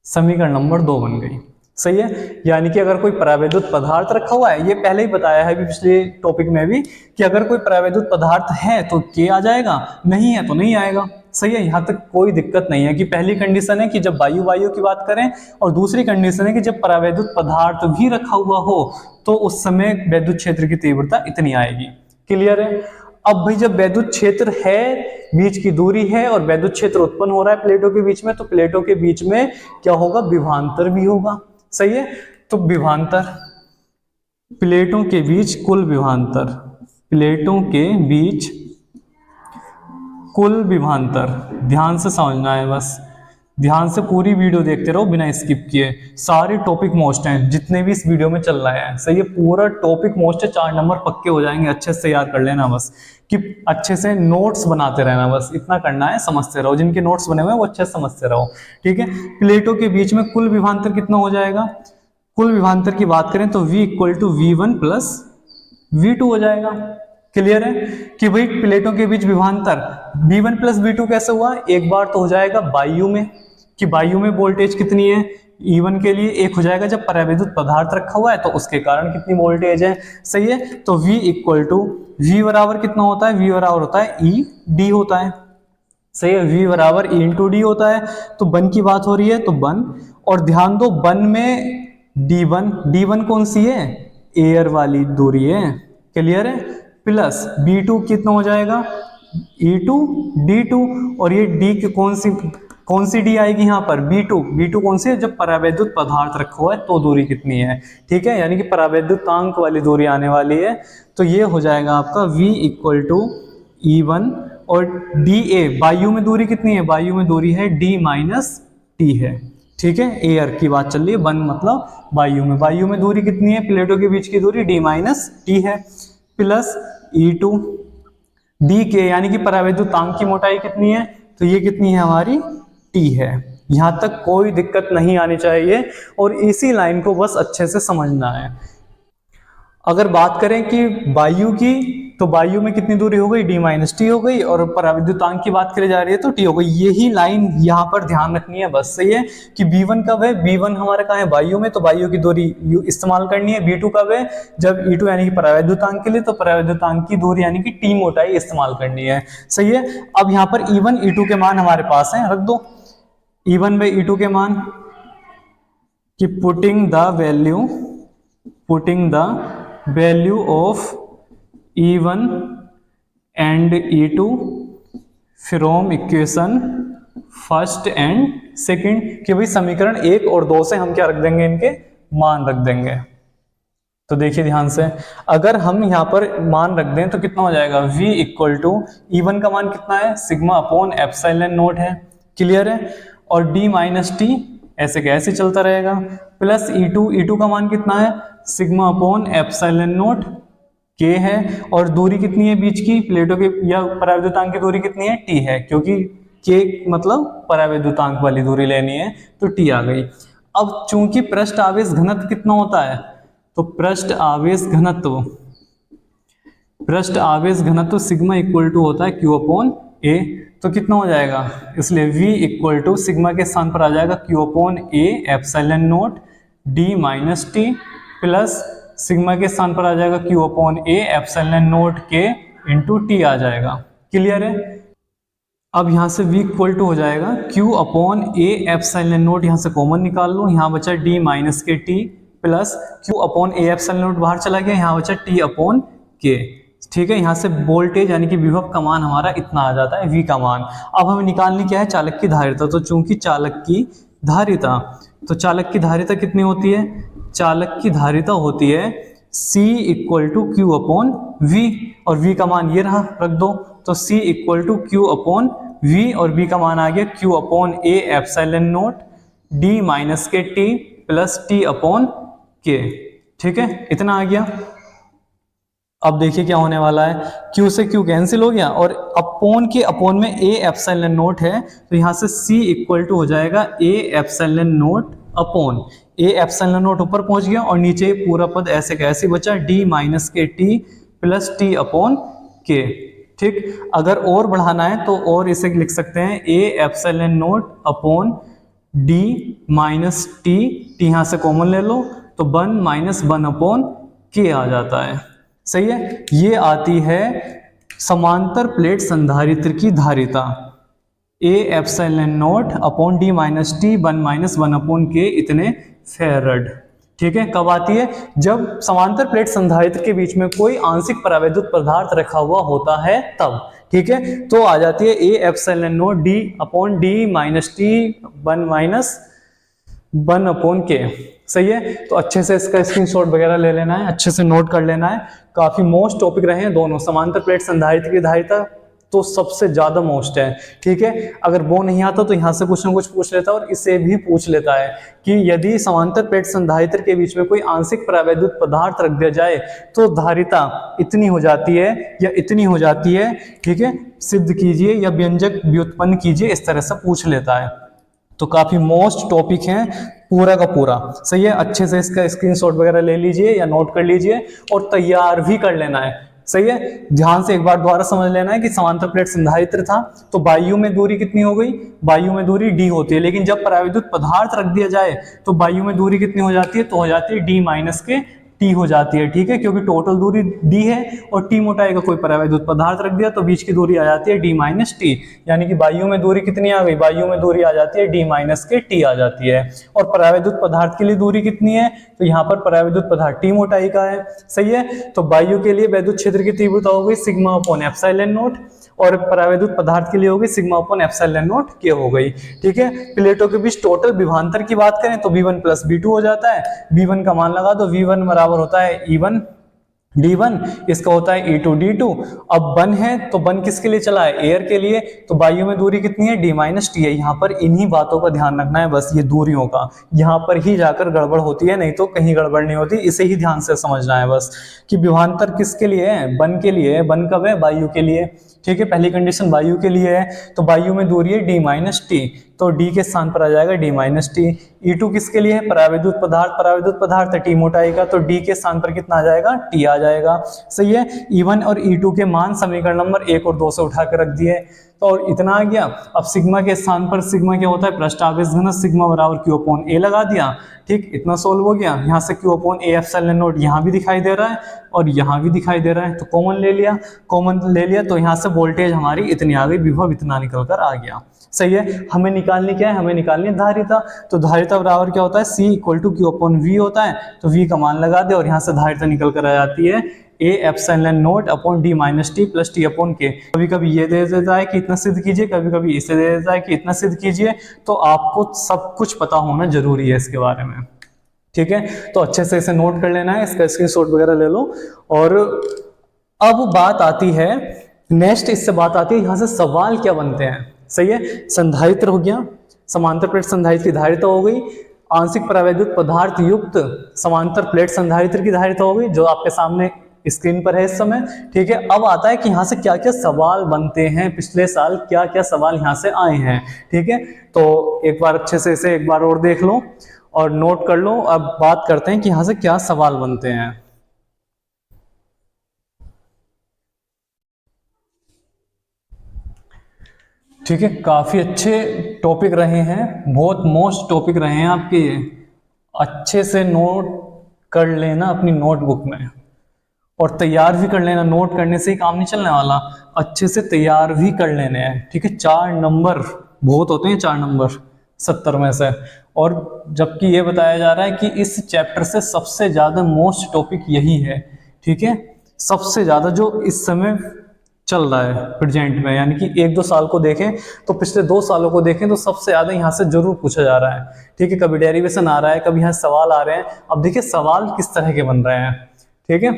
Speaker 1: समीकरण नंबर 2 बन गई। सही है, यानी कि अगर कोई परावैद्युत पदार्थ रखा हुआ है, ये पहले ही बताया है पिछले टॉपिक में भी कि अगर कोई परावैद्युत पदार्थ है तो के आ जाएगा, नहीं है तो नहीं आएगा। सही है, यहां तक कोई दिक्कत नहीं है कि पहली कंडीशन है कि जब वायु वायु की बात करें, और दूसरी कंडीशन है कि जब परावैद्युत पदार्थ भी रखा हुआ हो तो उस समय वैद्युत क्षेत्र की तीव्रता इतनी आएगी। क्लियर है। अब भाई जब वैद्युत क्षेत्र है, बीच की दूरी है और वैद्युत क्षेत्र उत्पन्न हो रहा है प्लेटों के बीच में, तो प्लेटों के बीच में क्या होगा, विभवांतर भी होगा। सही है, तो विभवांतर, प्लेटों के बीच कुल विभवांतर, प्लेटों के बीच कुल विभवांतर, ध्यान से समझना है, बस ध्यान से पूरी वीडियो देखते रहो बिना स्किप किए, सारे टॉपिक मोस्ट हैं जितने भी इस वीडियो में चल रहे हैं। सही है, पूरा टॉपिक मोस्ट है, 4 नंबर पक्के हो जाएंगे, अच्छे से याद कर लेना, बस कि अच्छे से नोट्स बनाते रहना, बस इतना करना है, समझते रहो, जिनके नोट्स बने हुए हैं वो अच्छे से समझते रहो। ठीक है, प्लेटों के बीच में कुल विभवांतर कितना हो जाएगा, कुल विभवांतर की बात करें तो V equal to V1 plus V2 हो जाएगा। क्लियर है कि भाई प्लेटों के बीच विभवांतर V1 प्लस V2 कैसे हुआ, एक बार तो हो जाएगा वायु में, कि वायु में वोल्टेज कितनी है E1 के लिए, एक हो जाएगा जब परावैद्युत पदार्थ रखा हुआ है तो उसके कारण कितनी वोल्टेज है। सही है, तो V इक्वल टू V बराबर कितना होता है, V बराबर होता है E D होता है। सही है, V बराबर E इंटू डी होता है। तो बन की बात हो रही है तो बन, और ध्यान दो बन में D1 कौन सी है, एयर वाली दूरी है। क्लियर है, प्लस B2 कितना हो जाएगा, E2 D2, और ये D की कौन सी D आएगी यहाँ पर, B2 कौन सी है, जब परावैद्युत पदार्थ रखा हुआ है तो दूरी कितनी है। ठीक है, यानी कि परावैद्युतांक वाली दूरी आने वाली है, तो ये हो जाएगा आपका V इक्वल टू E1, और DA वायु में दूरी कितनी है, वायु में दूरी है D माइनस T है। ठीक है, एयर की बात चल रही है, वन मतलब वायु में दूरी कितनी है, प्लेटों के बीच की दूरी D माइनस T है, प्लस E2 D के, यानी कि परावैद्युतांक की मोटाई कितनी है, तो ये कितनी है हमारी T है। यहां तक कोई दिक्कत नहीं आनी चाहिए, और इसी लाइन को बस अच्छे से समझना है। अगर बात करें कि वायु की, तो वायु में कितनी दूरी हो गई, D माइनस टी हो गई, और परावैद्युतांक की बात करी जा रही है तो T हो गई। यही लाइन यहाँ पर ध्यान रखनी है, बस सही है कि V1 कब है, V1 हमारा कहाँ है, वायु में, तो वायु की दूरी इस्तेमाल करनी है। V2 कब है, जब E2 यानी कि परावैद्युतांक के लिए, तो परावैद्युतांक की दूरी यानी कि T मोटाई इस्तेमाल करनी है। सही है, अब यहाँ पर E1 E2 के मान हमारे पास है, रख दो E1 बाई E2 के मान, कि putting the value of E1 and E2 from equation first and second, कि भाई समीकरण 1 और 2 से हम क्या रख देंगे, इनके मान रख देंगे। तो देखिए ध्यान से, अगर हम यहाँ पर मान रख दें तो कितना हो जाएगा, V इक्वल टू E1 का मान कितना है, सिग्मा अपॉन एप्सिलॉन नॉट है। क्लियर है, और D माइनस टी ऐसे कैसे चलता रहेगा, प्लस E2 का मान कितना है, सिग्मा अपॉन एप्सिलॉन नॉट के है, और दूरी कितनी है बीच की, प्लेटों के या परावैद्युतांक की दूरी कितनी है, T है, क्योंकि के मतलब परावैद्युतांक वाली दूरी लेनी है तो T आ गई। अब चूंकि पृष्ठ आवेश घनत्व कितना होता है, तो पृष्ठ आवेश घनत्व सिग्मा इक्वल टू होता है Q अपॉन A। तो कितना हो जाएगा, इसलिए v इक्वल टू सिग्मा के स्थान पर आ जाएगा q upon A epsilon naught d minus T, plus sigma के स्थान पर आ जाएगा q upon A epsilon naught के इंटू टी आ जाएगा। क्लियर है। अब यहाँ से v इक्वल टू हो जाएगा q upon A epsilon note, यहाँ से कॉमन निकाल लो, यहाँ बचा d minus K T, plus q upon A epsilon note बाहर चला गया, यहाँ बचा t अपॉन के। ठीक है, यहाँ से वोल्टेज यानी कि विभव का मान हमारा इतना आ जाता है v का मान। अब हमें निकालनी क्या है, चालक की धारिता। तो चूंकि चालक की धारिता, तो चालक की धारिता कितनी होती है, चालक की धारिता होती है C equal to Q upon V, और v का मान ये रहा, रख दो। तो C equal to Q upon V और v का मान आ गया q upon A epsilon naught d minus K T plus T upon K. ठीक है, इतना आ गया। अब देखिए क्या होने वाला है, Q से Q कैंसिल हो गया और अपॉन के अपॉन में A एप्सिलॉन नोट है, तो यहाँ से C इक्वल टू हो जाएगा A epsilon naught upon A epsilon note ऊपर पहुंच गया और नीचे पूरा पद ऐसे कैसे बचा D minus K T plus T upon K. ठीक, अगर और बढ़ाना है तो और इसे लिख सकते हैं A epsilon naught upon D minus T, यहाँ से कॉमन ले लो तो 1 माइनस 1 अपॉन के आ जाता है। सही है, ये आती है समांतर प्लेट संधारित्र की धारिता ए epsilon naught upon D minus T 1 minus 1 upon के इतने फेरड। ठीक है, कब आती है, जब समांतर प्लेट संधारित्र के बीच में कोई आंशिक परावैद्युत पदार्थ रखा हुआ होता है तब। ठीक है, तो आ जाती है ए epsilon note D upon D minus T 1 minus 1 upon के। सही है, तो अच्छे से इसका स्क्रीनशॉट वगैरह ले लेना है, अच्छे से नोट कर लेना है। काफी मोस्ट टॉपिक रहे हैं दोनों, समांतर प्लेट संधारित्र की धारिता तो सबसे ज्यादा मोस्ट है। ठीक है, अगर वो नहीं आता तो यहाँ से कुछ ना कुछ पूछ लेता है और इसे भी पूछ लेता है कि यदि समांतर प्लेट संधारित्र के बीच में कोई आंशिक परावैद्युत पदार्थ रख दिया जाए तो धारिता इतनी हो जाती है या इतनी हो जाती है। ठीक है, सिद्ध कीजिए या व्यंजक व्युत्पन्न कीजिए, इस तरह से पूछ लेता है। तो काफी मोस्ट टॉपिक है पूरा का पूरा। सही है, अच्छे से इसका स्क्रीनशॉट वगैरह ले लीजिए या नोट कर लीजिए और तैयार भी कर लेना है। सही है, ध्यान से एक बार दोबारा समझ लेना है कि समांतर प्लेट संधारित्र था तो वायु में दूरी कितनी हो गई, वायु में दूरी d होती है, लेकिन जब परावैद्युत पदार्थ रख दिया जाए तो वायु में दूरी कितनी हो जाती है, तो हो जाती है d माइनस के टी हो जाती है। ठीक है, क्योंकि टोटल दूरी d है और t मोटाई का कोई परावैद्युत पदार्थ रख दिया तो बीच की दूरी आ जाती है d माइनस टी, यानी कि वायु में दूरी कितनी आ गई, वायु में दूरी आ जाती है d माइनस के टी आ जाती है। और परावैद्युत पदार्थ के लिए दूरी कितनी है, तो यहाँ पर परावैद्युत पदार्थ t मोटाई का है। सही है, तो वायु के लिए वैद्युत क्षेत्र की तीव्रता हो गई सिग्मा अपॉन एप्सिलॉन नोट और परावैद्युत पदार्थ के लिए होगी सिग्मा अपॉन एप्सिलॉन नोट के हो गई। ठीक है, प्लेटों के बीच टोटल विभवांतर की बात करें तो v1 प्लस v2 हो जाता है। v1 का मान लगा दो, v1 बराबर होता है e1 d1, इसका होता है e2 d2। अब 1 है तो 1 किसके लिए चला है, एयर के लिए, तो वायु में दूरी कितनी है, d माइनस टी है। यहाँ पर इन्हीं बातों का ध्यान रखना है, बस ये दूरियों का, यहाँ पर ही जाकर गड़बड़ होती है, नहीं तो कहीं गड़बड़ नहीं होती। इसे ही ध्यान से समझना है बस कि विभवांतर किसके लिए है, 1 के लिए है। 1 कब है, वायु के लिए। ठीक है, पहली कंडीशन वायु के लिए है, तो वायु में दूरी है d माइनस टी, तो d के स्थान पर आ जाएगा d माइनस टी। E2 किसके लिए है, परावैद्युत पदार्थ, परावैद्युत पदार्थ है t मोटाई का, तो d के स्थान पर कितना आ जाएगा, t आ जाएगा। सही है, E1 और E2 के मान समीकरण नंबर 1 और 2 से उठा कर रख दिए, तो और इतना आ गया। अब सिग्मा के स्थान पर सिग्मा क्या होता है, पृष्ठ आवेश घनत्व, सिग्मा बराबर q अपॉन a लगा दिया। ठीक, इतना सोल्व हो गया। यहाँ से q upon a epsilon note यहाँ भी दिखाई दे रहा है और यहाँ भी दिखाई दे रहा है, तो कॉमन ले लिया, कॉमन ले लिया तो यहाँ से वोल्टेज हमारी इतनी आ गई, विभव इतना निकल कर आ गया। सही है, हमें निकालनी क्या है, हमें निकालनी है धारिता। तो धारिता बराबर क्या होता है, C equal to Q upon V होता है, तो V का मान लगा दे और यहाँ से धारिता निकल कर आ जाती है ए epsilon naught upon D minus T plus T upon के। कभी कभी ये दे देता है कि इतना सिद्ध कीजिए, कभी कभी इसे दे देता है कि इतना सिद्ध कीजिए, तो आपको सब कुछ पता होना जरूरी है इसके बारे में। ठीक है, तो अच्छे से इसे नोट कर लेना है, इसका स्क्रीनशॉट वगैरह ले लो। और अब बात आती है नेक्स्ट, इससे बात आती है यहाँ से सवाल क्या बनते हैं। सही है, संधारित्र हो गया, समांतर प्लेट संधारित्र की धारिता हो गई, आंशिक परावैद्युत पदार्थ युक्त समांतर प्लेट संधारित्र की धारिता हो गई, जो आपके सामने स्क्रीन पर है इस समय। ठीक है, अब आता है कि यहाँ से क्या क्या सवाल बनते हैं, पिछले साल क्या क्या सवाल यहाँ से आए हैं। ठीक है, तो एक बार अच्छे से इसे एक बार और देख लो और नोट कर लो। अब बात करते हैं कि यहाँ से क्या सवाल बनते हैं। ठीक है, काफी अच्छे टॉपिक रहे हैं, बहुत मोस्ट टॉपिक रहे हैं आपके ये। अच्छे से नोट कर लेना अपनी नोटबुक में और तैयार भी कर लेना। नोट करने से ही काम नहीं चलने वाला, अच्छे से तैयार भी कर लेने हैं। ठीक है, 4 नंबर बहुत होते हैं, 4 नंबर 70 में से। और जबकि ये बताया जा रहा है कि इस चैप्टर से सबसे ज्यादा मोस्ट टॉपिक यही है। ठीक है, सबसे ज्यादा जो इस समय चल रहा है प्रेजेंट में, यानी कि 1-2 साल को देखें तो पिछले 2 सालों को देखें तो सबसे ज्यादा यहाँ से जरूर पूछा जा रहा है। ठीक है, कभी डेरिवेशन आ रहा है, कभी यहाँ सवाल आ रहे हैं। अब देखिए सवाल किस तरह के बन रहे हैं। ठीक है,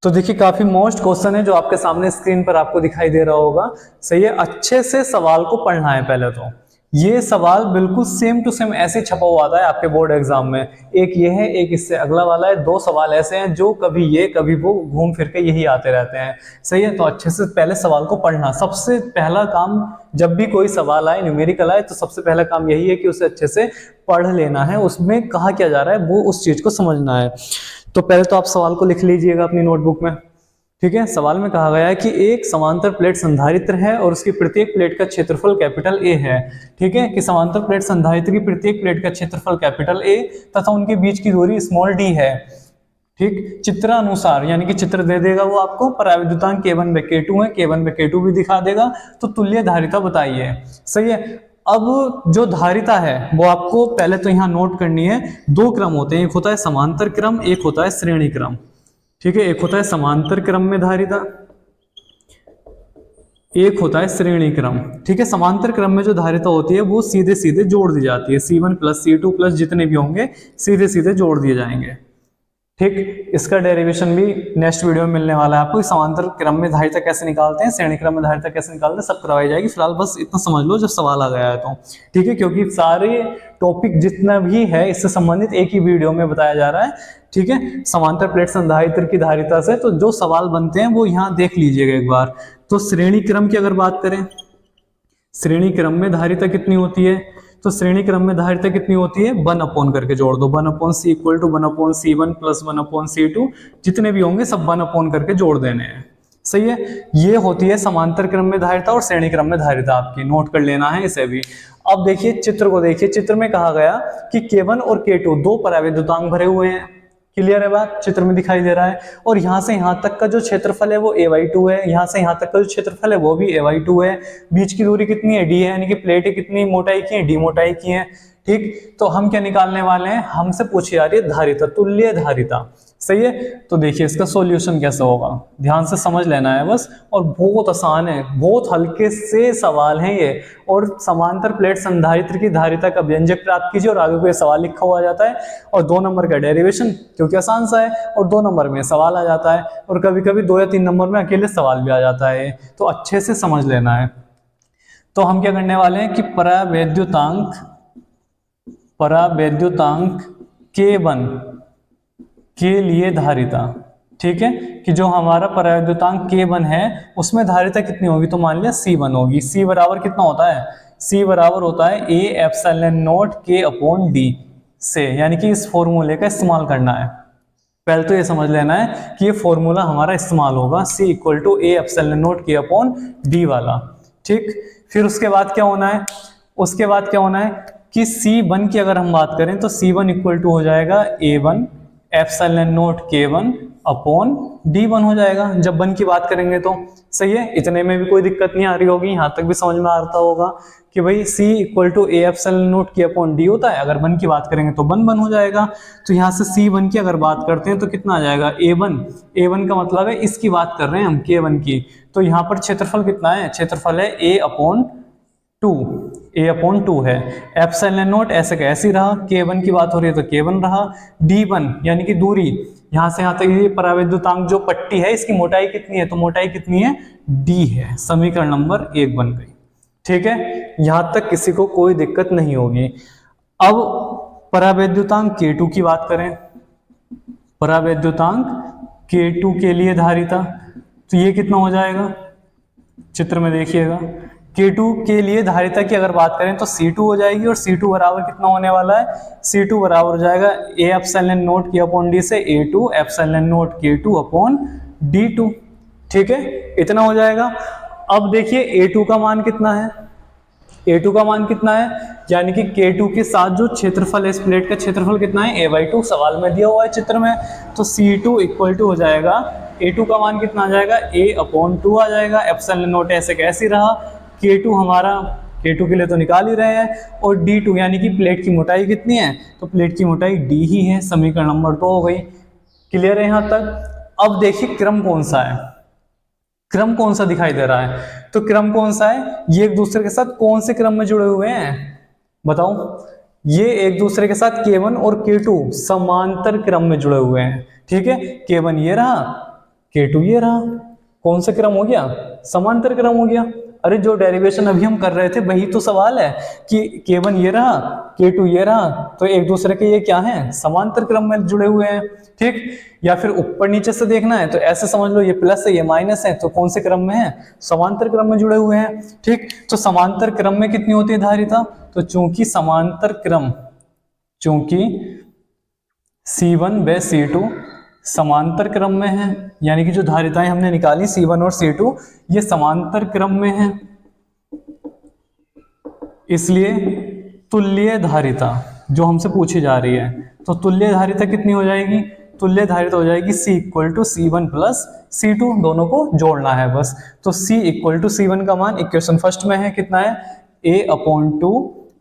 Speaker 1: तो देखिए काफी मोस्ट क्वेश्चन है जो आपके सामने स्क्रीन पर आपको दिखाई दे रहा होगा। सही है, अच्छे से सवाल को पढ़ना है। पहले तो ये सवाल बिल्कुल सेम टू सेम ऐसे छपा हुआ आता है आपके बोर्ड एग्जाम में। एक ये है, एक इससे अगला वाला है। 2 सवाल ऐसे हैं जो कभी ये कभी वो घूम फिर के यही आते रहते हैं। सही है, तो अच्छे से पहले सवाल को पढ़ना सबसे पहला काम। जब भी कोई सवाल आए, न्यूमेरिकल आए, तो सबसे पहला काम यही है कि उसे अच्छे से पढ़ लेना है। उसमें कहा क्या जा रहा है वो उस चीज को समझना है। तो पहले तो आप सवाल को लिख लीजिएगा अपनी नोटबुक में। ठीक है, सवाल में कहा गया है कि एक समांतर प्लेट संधारित्र है और उसकी प्रत्येक प्लेट का क्षेत्रफल कैपिटल ए है। ठीक है, कि समांतर प्लेट संधारित्र की प्रत्येक प्लेट का क्षेत्रफल कैपिटल ए तथा उनके बीच की दूरी स्मॉल डी है। ठीक, चित्रानुसार, यानी कि चित्र दे देगा वो आपको, पराविद्युतांक K1/K2 है, K1/K2 भी दिखा देगा। तो तुल्य धारिता बताइए। सही है, अब जो धारिता है वो आपको पहले तो यहाँ नोट करनी है। 2 क्रम होते हैं, एक होता है समांतर क्रम, एक होता है श्रेणी क्रम। ठीक है, एक होता है समांतर क्रम में धारिता, एक होता है श्रेणी क्रम। ठीक है, समांतर क्रम में जो धारिता होती है वो सीधे सीधे जोड़ दी जाती है। C1 + C2 + जितने भी होंगे सीधे सीधे जोड़ दिए जाएंगे। ठीक, इसका डेरिवेशन भी नेक्स्ट वीडियो में मिलने वाला है आपको। समांतर क्रम में धारिता कैसे निकालते हैं, श्रेणी क्रम में धारिता कैसे निकालते हैं, सब करवाई जाएगी। फिलहाल बस इतना समझ लो जब सवाल आ गया है तो। ठीक है, क्योंकि सारे टॉपिक जितना भी है इससे संबंधित एक ही वीडियो में बताया जा रहा है। ठीक है, समांतर प्लेट संधारित्र की धारिता से तो जो सवाल बनते हैं वो यहाँ देख लीजिएगा एक बार। तो श्रेणी क्रम की अगर बात करें, श्रेणी क्रम में धारिता कितनी होती है, तो श्रेणी क्रम में धारिता कितनी होती है, 1 करके जोड़ दो। 1/C = 1/C1 + 1/C2, जितने भी होंगे सब 1 करके जोड़ देने हैं। सही है, ये होती है समांतर क्रम में धारिता और श्रेणी क्रम में धारिता। आपकी नोट कर लेना है इसे भी। अब देखिए चित्र को देखिए, चित्र में कहा गया कि K1 और K2 2 पराविद्युतांक भरे हुए हैं। क्लियर है बात, चित्र में दिखाई दे रहा है। और यहां से यहां तक का जो क्षेत्रफल है वो A/2 है, यहां से यहां तक का जो क्षेत्रफल है वो भी A/2 है। बीच की दूरी कितनी है, D है, यानी कि प्लेटें कितनी मोटाई की है, D मोटाई की है। ठीक, तो हम क्या निकालने वाले हैं, हमसे पूछी जा रही है धारिता, तुल्य धारिता। सही है, तो देखिए इसका सॉल्यूशन कैसे होगा, ध्यान से समझ लेना है बस। और बहुत आसान है, बहुत हल्के से सवाल है ये। और समांतर प्लेट संधारित्र की धारिता का व्यंजक प्राप्त कीजिए और आगे कोई सवाल लिखा हुआ जाता है। और 2 नंबर का डेरिवेशन, क्योंकि आसान सा है, और 2 नंबर में सवाल आ जाता है। और कभी कभी 2 या 3 नंबर में अकेले सवाल भी आ जाता है। तो अच्छे से समझ लेना है। तो हम क्या करने वाले हैं कि परावैद्युतांक K1 के लिए धारिता। ठीक है, कि जो हमारा परावैद्युतांक K1 है उसमें धारिता कितनी होगी, तो मान लिया C1 होगी। C बराबर कितना होता है, C बराबर होता है A/0 K/D से, यानी कि इस फॉर्मूले का इस्तेमाल करना है। पहले तो ये समझ लेना है कि ये फॉर्मूला हमारा इस्तेमाल होगा, C = A/0 K/D वाला। ठीक, फिर उसके बाद क्या होना है, उसके बाद क्या होना है कि C1 की अगर हम बात करें तो C1 = हो जाएगा A1/0 K1/D1 हो जाएगा जब 1 की बात करेंगे तो। सही है, इतने में भी कोई दिक्कत नहीं आ रही होगी, यहां तक भी समझ में आता होगा कि भाई C = A/0 K/D होता है। अगर 1 की बात करेंगे तो 1 हो जाएगा। तो यहाँ से C1 की अगर बात करते हैं तो कितना आ जाएगा, A1 का मतलब है इसकी बात कर रहे हैं हम, K1 की। तो यहाँ पर क्षेत्रफल कितना है, क्षेत्रफल है A/2 है। ε0 ऐसे का ऐसे रहा, K1 की बात हो रही है तो K1 रहा। D1 यानी कि दूरी, यहां से यहां तक ये परावैद्युतांक जो पट्टी है इसकी मोटाई कितनी है, तो मोटाई कितनी है, D है। समीकरण नंबर 1 बन गई। ठीक है, यहां तक किसी को कोई दिक्कत नहीं होगी। अब परावैद्युतांक K2 की बात करें, परावैद्युतांक K2 के लिए धारिता, तो ये कितना हो जाएगा, चित्र में देखिएगा। K2 के लिए धारिता की अगर बात करें तो C2 हो जाएगी। और C2 बराबर कितना होने वाला है, C2 बराबर हो जाएगा A/0 K/D से A2/0 K2/D2। ठीक है, इतना हो जाएगा। अब देखिए A2 का मान कितना है, A2 का मान कितना है, यानी कि K2 के साथ जो क्षेत्रफल है, इस प्लेट का क्षेत्रफल कितना है, A/2 सवाल में दिया हुआ है चित्र में। तो C2 इक्वल टू हो जाएगा, A2 का मान कितना आ जाएगा, A/2 आ जाएगा। एप्सिलॉन नॉट ऐसे कैसे रहा, K2 हमारा, K2 के लिए तो निकाल ही रहे हैं, और D2 यानी कि प्लेट की मोटाई कितनी है, तो प्लेट की मोटाई D ही है। समीकरण नंबर 2 हो गई। क्लियर है यहाँ तक। अब देखिए क्रम कौन सा है, क्रम कौन सा दिखाई दे रहा है, तो क्रम कौन सा है, ये एक दूसरे के साथ कौन से क्रम में जुड़े हुए हैं बताओ, ये एक दूसरे के साथ K1 और K2 समांतर क्रम में जुड़े हुए हैं। ठीक है, K1 ये रहा, K2 ये रहा, कौन सा क्रम हो गया, समांतर क्रम हो गया। अरे जो डेरिवेशन अभी हम कर रहे थे वही तो सवाल है कि K1 ये रहा, K2 ये रहा, तो एक दूसरे के ये क्या है, समांतर क्रम में जुड़े हुए हैं। ठीक, या फिर ऊपर नीचे से देखना है तो ऐसे समझ लो, ये प्लस है ये माइनस है, तो कौन से क्रम में है, समांतर क्रम में जुड़े हुए हैं। ठीक, तो समांतर क्रम में कितनी होती है धारिता, तो चूंकि समांतर क्रम, चूंकि C1 व C2 समांतर क्रम में है, यानी कि जो धारिताएं हमने निकाली C1 और C2 ये समांतर क्रम में है, इसलिए तुल्य धारिता जो हमसे पूछी जा रही है, तो तुल्य धारिता कितनी हो जाएगी, तुल्य धारिता हो जाएगी C equal to C1 plus C2, दोनों को जोड़ना है बस। तो C इक्वल टू C1 का मान इक्वेशन फर्स्ट में है, कितना है, A/2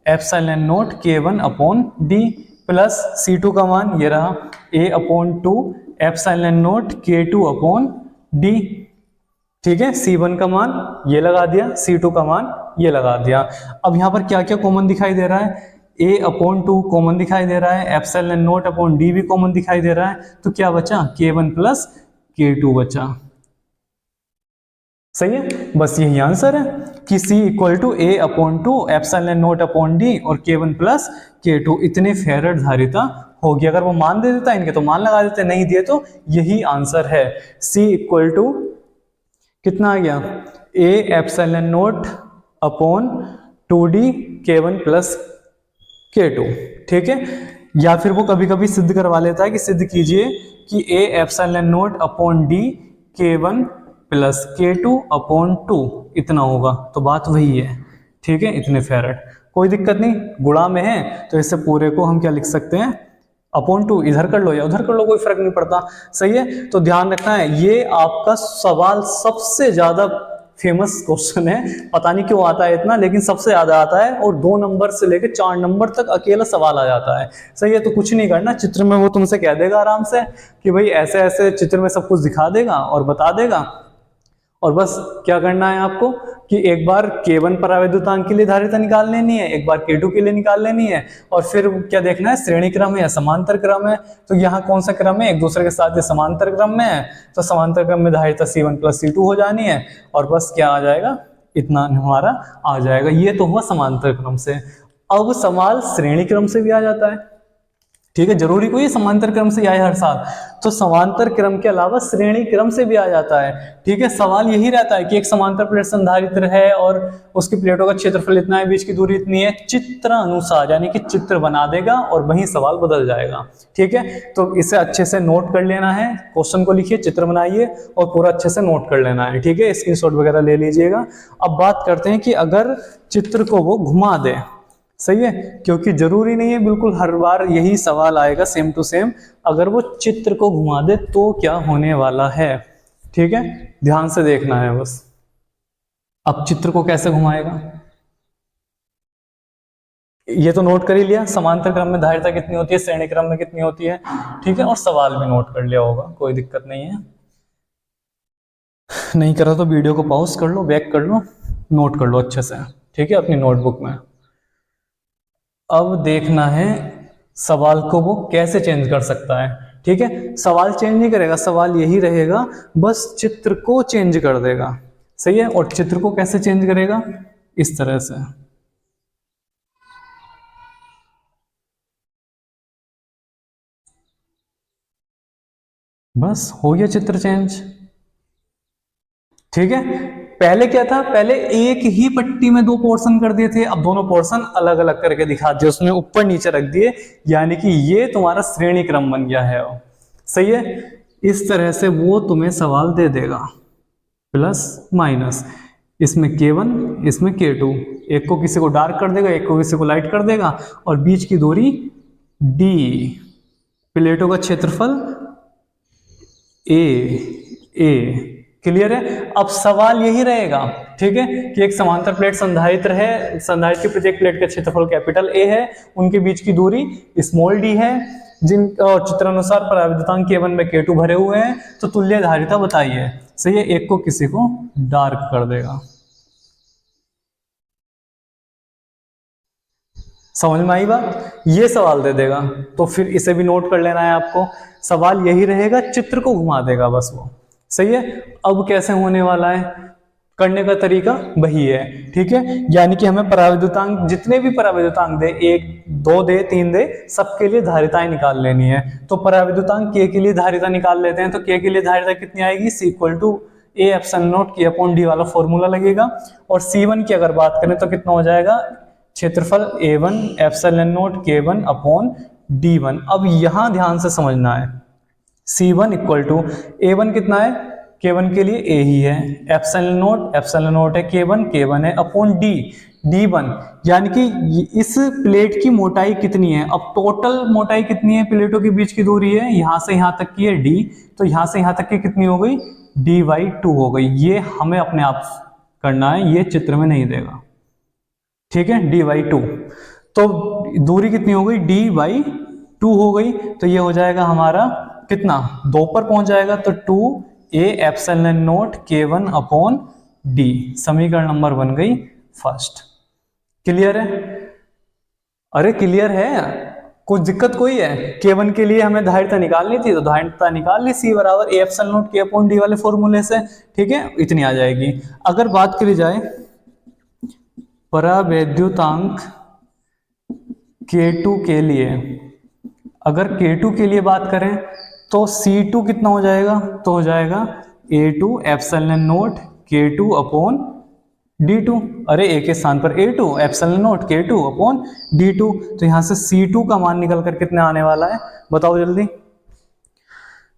Speaker 1: epsilon not K1 upon D, plus C2 का मान ये रहा, A/2 epsilon not K2 upon D। ठीक है, C1 का मान ये लगा दिया, C2 का मान ये लगा दिया। अब यहाँ पर क्या क्या कॉमन दिखाई दे रहा है, A/2 कॉमन दिखाई दे रहा है, एप्सिलॉन नॉट अपॉन D भी कॉमन दिखाई दे रहा है, तो क्या बचा, K1 प्लस K2 बचा। सही है, बस यही आंसर है कि C equal to A/2 epsilon naught upon D और K1 प्लस K2 इतने फेरेड धारिता होगी। अगर वो मान दे देता इनके तो मान लगा देते, नहीं दिए तो यही आंसर है। C इक्वल टू कितना आ गया, A epsilon naught upon 2D K1 plus K2। ठीक है, या फिर वो कभी कभी सिद्ध करवा लेता है कि सिद्ध कीजिए कि A epsilon naught upon D K1 plus K2 upon 2 इतना होगा, तो बात वही है। ठीक है, इतने फेरेड, कोई दिक्कत नहीं, गुणा में है तो इससे पूरे को हम क्या लिख सकते हैं, अपॉन 2, इधर कर लो या उधर कर लो, कोई फर्क नहीं पड़ता। सही है, तो ध्यान रखना है, ये आपका सवाल सबसे ज्यादा फेमस क्वेश्चन है, पता नहीं क्यों आता है इतना, लेकिन सबसे ज्यादा आता है, और 2 नंबर से लेकर 4 नंबर तक अकेला सवाल आ जाता है। सही है, तो कुछ नहीं करना, चित्र में वो तुमसे कह देगा आराम से कि भाई ऐसे ऐसे, चित्र में सब कुछ दिखा देगा और बता देगा, और बस क्या करना है आपको कि एक बार K1 परावैद्युतांक के लिए धारिता निकाल लेनी है, एक बार K2 के लिए निकाल लेनी है, और फिर क्या देखना है, श्रेणी क्रम है या समांतर क्रम है। तो यहाँ कौन सा क्रम है, एक दूसरे के साथ ये समांतर क्रम में है, तो समांतर क्रम में धारिता C1 प्लस C2 हो जानी है, और बस क्या आ जाएगा, इतना हमारा आ जाएगा। ये तो हुआ समांतर क्रम से। अब सवाल श्रेणी क्रम से भी आ जाता है। ठीक है, जरूरी कोई समांतर क्रम से आए हर साल, तो समांतर क्रम के अलावा श्रेणी क्रम से भी आ जाता है। ठीक है, सवाल यही रहता है कि एक समांतर प्लेट संधारित्र है और उसकी प्लेटों का क्षेत्रफल इतना है, बीच की दूरी इतनी है, चित्र अनुसार, यानी कि चित्र बना देगा और वही सवाल बदल जाएगा। ठीक है, तो इसे अच्छे से नोट कर लेना है, क्वेश्चन को लिखिए, चित्र बनाइए और पूरा अच्छे से नोट कर लेना है। ठीक है, स्क्रीनशॉट वगैरह ले लीजिएगा। अब बात करते हैं कि अगर चित्र को वो घुमा दे, सही है, क्योंकि जरूरी नहीं है बिल्कुल हर बार यही सवाल आएगा सेम टू सेम, अगर वो चित्र को घुमा दे तो क्या होने वाला है। ठीक है, ध्यान से देखना है बस। अब चित्र को कैसे घुमाएगा ये तो नोट कर ही लिया, समांतर क्रम में धारिता कितनी होती है, श्रेणी क्रम में कितनी होती है। ठीक है, और सवाल भी नोट कर लिया होगा, कोई दिक्कत नहीं है। नहीं करा तो वीडियो को पॉज कर लो, बैक कर लो, नोट कर लो अच्छे से। ठीक है, अपनी नोटबुक में। अब देखना है सवाल को वो कैसे चेंज कर सकता है। ठीक है, सवाल चेंज नहीं करेगा, सवाल यही रहेगा, बस चित्र को चेंज कर देगा। सही है, और चित्र को कैसे चेंज करेगा, इस तरह से। बस हो गया चित्र चेंज। ठीक है, पहले क्या था, पहले एक ही पट्टी में 2 पोर्शन कर दिए थे, अब दोनों पोर्शन अलग अलग करके दिखा दिए, उसमें ऊपर नीचे रख दिए, यानी कि ये तुम्हारा श्रेणी क्रम बन गया है। सही है, इस तरह से वो तुम्हें सवाल दे देगा, प्लस माइनस। इसमें K1, इसमें K2, एक को किसी को डार्क कर देगा, एक को किसी को लाइट कर देगा, और बीच की दूरी D, प्लेटों का क्षेत्रफल A। क्लियर है। अब सवाल यही रहेगा, ठीक है, कि एक समांतर प्लेट संधारित्र है, संधारित्र की प्रत्येक प्लेट का क्षेत्रफल कैपिटल A है, उनके बीच की दूरी स्मॉल d है, जिन चित्रानुसार पराविद्युतांक K1 में K2 भरे हुए हैं, तो तुल्य धारिता बताइए। सही है, एक को किसी को डार्क कर देगा। समझ में आई बात? ये सवाल दे देगा, तो फिर इसे भी नोट कर लेना है आपको। सवाल यही रहेगा, चित्र को घुमा देगा बस वो। सही है। अब कैसे होने वाला है, करने का तरीका वही है, ठीक है। यानी कि हमें पराविद्युतांक, जितने भी पराविद्युतांक दे, 1 2 दे 3 दे, सबके लिए धारिताएं निकाल लेनी है। तो पराविद्युतांक K के लिए धारिता निकाल लेते हैं। तो K के लिए धारिता कितनी आएगी, C equal to A epsilon naught K upon D वाला फॉर्मूला लगेगा। और C1 की अगर बात करें तो कितना हो जाएगा, क्षेत्रफल A1 epsilon not K1 upon D1। अब यहां ध्यान से समझना है, C1 इक्वल टू A1 कितना है, K1 के लिए A ही है, एप्सिलॉन नॉट है K1 है, अपॉन D D1, यानी कि इस प्लेट की मोटाई कितनी है। अब टोटल मोटाई कितनी है, प्लेटों के बीच की दूरी है, यहां से यहां तक की है D, तो यहां से यहां तक की कितनी हो गई, D/2 हो गई। ये हमें अपने आप करना है, ये चित्र में नहीं देगा, ठीक है, D/2। तो दूरी कितनी हो गई, D/2 हो गई। तो ये हो जाएगा हमारा कितना, 2 पर पहुंच जाएगा, तो 2A epsilon not K1 upon D। समीकरण नंबर बन गई फर्स्ट। क्लियर है? अरे क्लियर है, कुछ दिक्कत कोई है? K1 के लिए हमें धारिता निकालनी थी, तो धारिता निकाल ली, C बराबर A epsilon naught K upon D वाले फॉर्मूले से, ठीक है, इतनी आ जाएगी। अगर बात करी जाए परावैद्युतांक K2 के लिए, अगर K2 के लिए बात करें तो C2 कितना हो जाएगा, तो हो जाएगा A2 epsilon not K2 upon D2। अरे A के स्थान पर A2 epsilon not K2 upon D2। तो यहां से C2 का मान निकल कर कितना आने वाला है, बताओ जल्दी।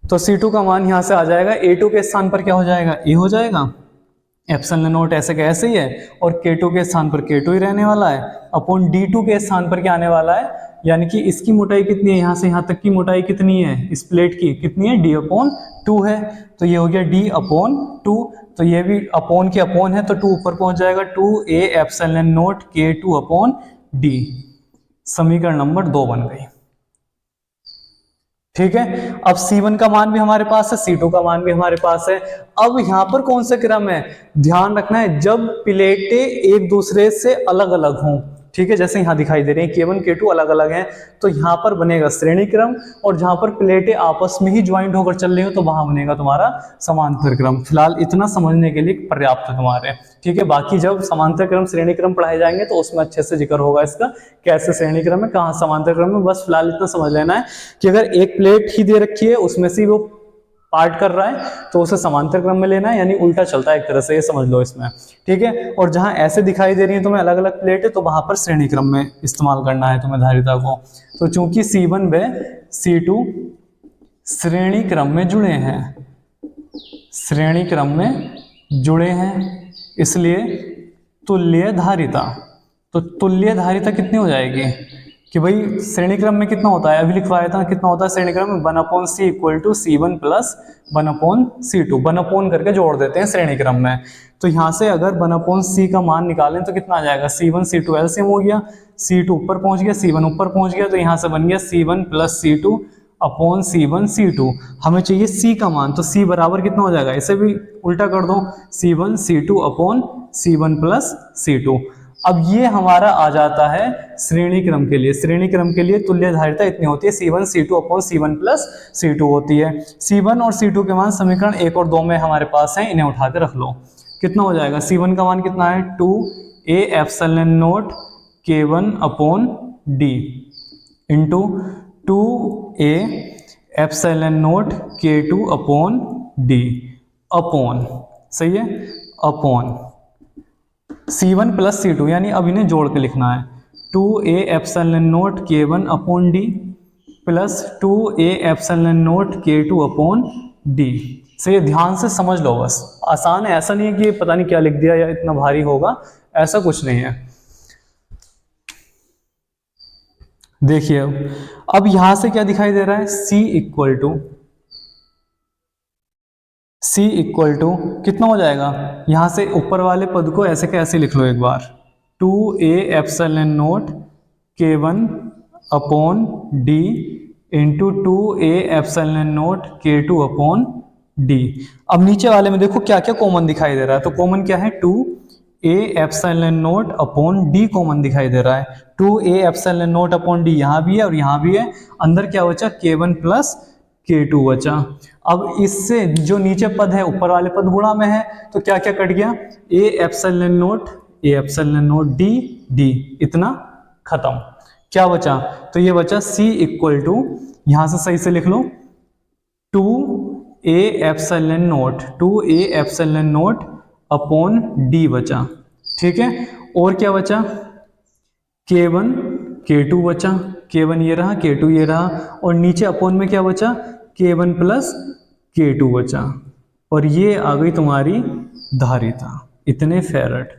Speaker 1: तो C2 का मान यहां से आ जाएगा, A2 के स्थान पर क्या हो जाएगा, A हो जाएगा, एप्सिलॉन नॉट ऐसे का ऐसे ही है, और K2 के स्थान पर K2 ही रहने वाला है, अपॉन D2 के स्थान पर क्या आने वाला है, यानी कि इसकी मोटाई कितनी है, यहां से यहां तक की मोटाई कितनी है, इस प्लेट की कितनी है, D/2 है। तो ये हो गया D/2, तो ये भी अपॉन के अपॉन है, तो 2 ऊपर पहुंच जाएगा, 2A epsilon not K2 upon D। समीकरण नंबर 2 बन गई, ठीक है। अब C1 का मान भी हमारे पास है, C2 का मान भी हमारे पास है। अब यहां पर कौन से क्रम है, ध्यान रखना है, जब प्लेटें एक दूसरे से अलग अलग हों, ठीक है, जैसे यहां दिखाई दे रही है K1 K2 अलग अलग हैं, तो यहां पर बनेगा श्रेणी क्रम, और जहां पर प्लेटें आपस में ही ज्वाइंट होकर चल रही हो तो वहां बनेगा तुम्हारा समांतर क्रम। फिलहाल इतना समझने के लिए पर्याप्त है तुम्हारे, ठीक है। बाकी जब समांतर क्रम श्रेणी क्रम पढ़ाए जाएंगे तो उसमें अच्छे से जिक्र होगा इसका, कैसे श्रेणी क्रम है, कहाँ समांतर क्रम है। बस फिलहाल इतना समझ लेना है कि अगर एक प्लेट ही दे रखी है, उसमें से वो पार्ट कर रहा है, तो उसे समांतर क्रम में लेना है, यानी उल्टा चलता है एक तरह से, ये समझ लो इसमें, ठीक है। और जहां ऐसे दिखाई दे रही है तुम्हें अलग अलग प्लेट है, तो वहां पर श्रेणी क्रम में इस्तेमाल करना है तुम्हें धारिता को। तो चूंकि C1 व C2 श्रेणी क्रम में जुड़े हैं, श्रेणी क्रम में जुड़े हैं, इसलिए तुल्य धारिता, तो तुल्य धारिता कितनी हो जाएगी कि भाई श्रेणी क्रम में कितना होता है, अभी लिखवाया था, कितना होता है श्रेणी क्रम में, 1/C equal to C1 plus 1/C2, 1 करके जोड़ देते हैं श्रेणी क्रम में। तो यहां से अगर 1/C का मान निकालें तो कितना आ जाएगा, C1 C2 एलसीएम हो गया, C2 ऊपर पहुंच गया, C1 ऊपर पहुंच गया, तो यहां से बन गया C1 plus C2 upon C1 C2। हमें चाहिए C का मान, तो C बराबर कितना हो जाएगा, इसे भी उल्टा कर दो, C1 C2 upon C1 plus C2। अब ये हमारा आ जाता है श्रेणी क्रम के लिए। श्रेणी क्रम के लिए तुल्य धारिता इतनी होती है, C1 C2 upon C1 plus C2 होती है। C1 और C2 के मान समीकरण 1 और 2 में हमारे पास हैं, इन्हें उठा के रख लो। कितना हो जाएगा, C1 का मान कितना है, 2A epsilon not K1 upon D into 2A epsilon not K2 upon D upon, सही है, अपॉन C1 प्लस C2, यानी अब इन्हें जोड़ के लिखना है, 2A epsilon not K1 upon D plus 2A epsilon not K2 upon D। सही है, ध्यान से समझ लो, बस आसान है, ऐसा नहीं है कि ये पता नहीं क्या लिख दिया या इतना भारी होगा, ऐसा कुछ नहीं है। देखिए अब यहां से क्या दिखाई दे रहा है, C इक्वल टू कितना हो जाएगा, यहां से ऊपर वाले पद को ऐसे के ऐसे लिख लो एक बार, 2a epsilon note K1 upon D into 2a epsilon note K2 upon D। अब नीचे वाले में देखो क्या क्या कॉमन दिखाई दे रहा है, तो कॉमन क्या है, 2a epsilon naught upon D common दिखाई दे रहा है, 2a epsilon naught upon D यहाँ भी है और यहाँ भी है, अंदर क्या बचा K1 प्लस K2 बचा। अब इससे जो नीचे पद है ऊपर वाले पद गुणा में है, तो क्या क्या कट गया, a epsilon naught D D, इतना खत्म। क्या बचा, तो ये बचा C इक्वल टू, यहां से सही से लिख लो, 2a epsilon naught upon D बचा, ठीक है। और क्या बचा, K1 K2 बचा, K1 ये रहा, K2 ये रहा, और नीचे अपॉन में क्या बचा, K1 प्लस K2 बचा, और ये आ गई तुम्हारी धारिता, इतने फैरड,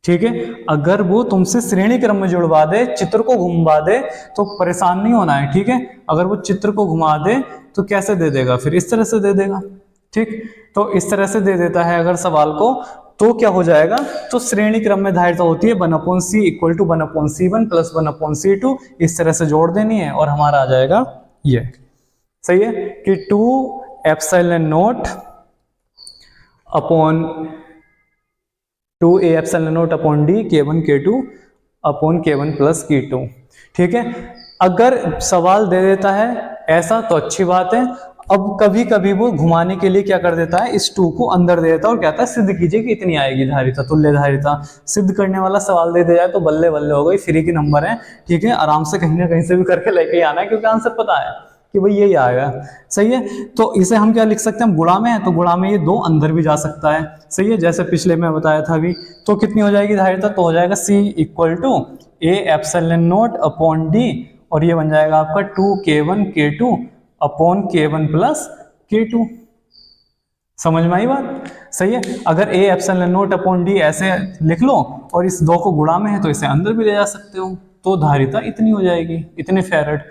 Speaker 1: ठीक है। अगर वो तुमसे श्रेणी क्रम में जुड़वा दे, चित्र को घुमा दे, तो परेशान नहीं होना है, ठीक है। अगर वो चित्र को घुमा दे तो कैसे दे देगा, फिर इस तरह से दे देगा, ठीक। तो इस तरह से दे देता है अगर सवाल को, तो क्या हो जाएगा, तो श्रेणी क्रम में धारिता होती है 1/c equal to 1/c1 plus 1/c2, इस तरह से जोड़ देनी है और हमारा आ जाएगा ये, सही है, कि 2 epsilon naught upon 2a epsilon naught upon D K1 K2 upon K1 plus K2, ठीक है। अगर सवाल दे देता है ऐसा तो अच्छी बात है, अब कभी कभी वो घुमाने के लिए क्या कर देता है, इस 2 को अंदर दे देता है और कहता है सिद्ध कीजिए कि इतनी आएगी धारिता, तुल्य धारिता। सिद्ध करने वाला सवाल दे दिया जाए तो बल्ले बल्ले हो गई, फ्री के नंबर है, ठीक है। आराम से कहीं ना कहीं से भी करके लेके आना है, क्योंकि आंसर पता है कि भाई यही आएगा, सही है। तो इसे हम क्या लिख सकते हैं, गुणा में है तो गुणा में ये 2 अंदर भी जा सकता है, सही है, जैसे पिछले में बताया था अभी। तो कितनी हो जाएगी धारिता, तो हो जाएगा C equal to a epsilon naught upon D, और ये बन जाएगा आपका 2K1 K2 upon K1 plus K2। समझ में आई बात, सही है। अगर a epsilon naught upon D ऐसे लिख लो और इस 2 को गुणा में है तो इसे अंदर भी ले जा सकते हो, तो धारिता इतनी हो जाएगी, इतने फैरड।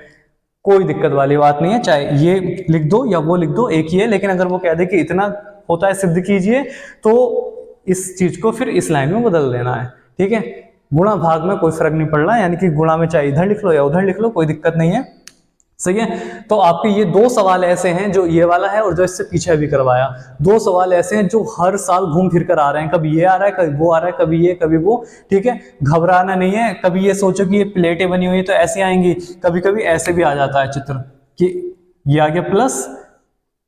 Speaker 1: कोई दिक्कत वाली बात नहीं है, चाहे ये लिख दो या वो लिख दो, एक ही है। लेकिन अगर वो कह दे कि इतना होता है सिद्ध कीजिए, तो इस चीज को फिर इस लाइन में बदल देना है, ठीक है। गुणा भाग में कोई फर्क नहीं पड़ रहा है, यानी कि गुणा में चाहे इधर लिख लो या उधर लिख लो, कोई दिक्कत नहीं है, सही है। तो आपके ये 2 सवाल ऐसे हैं, जो ये वाला है और जो इससे पीछे भी करवाया, 2 सवाल ऐसे हैं जो हर साल घूम फिर कर आ रहे हैं, कभी ये आ रहा है, कभी वो आ रहा है, कभी ये कभी वो, ठीक है। घबराना नहीं है, कभी ये सोचो कि ये प्लेटें बनी हुई है तो ऐसी आएंगी, कभी कभी ऐसे भी आ जाता है चित्र कि ये आ गया प्लस,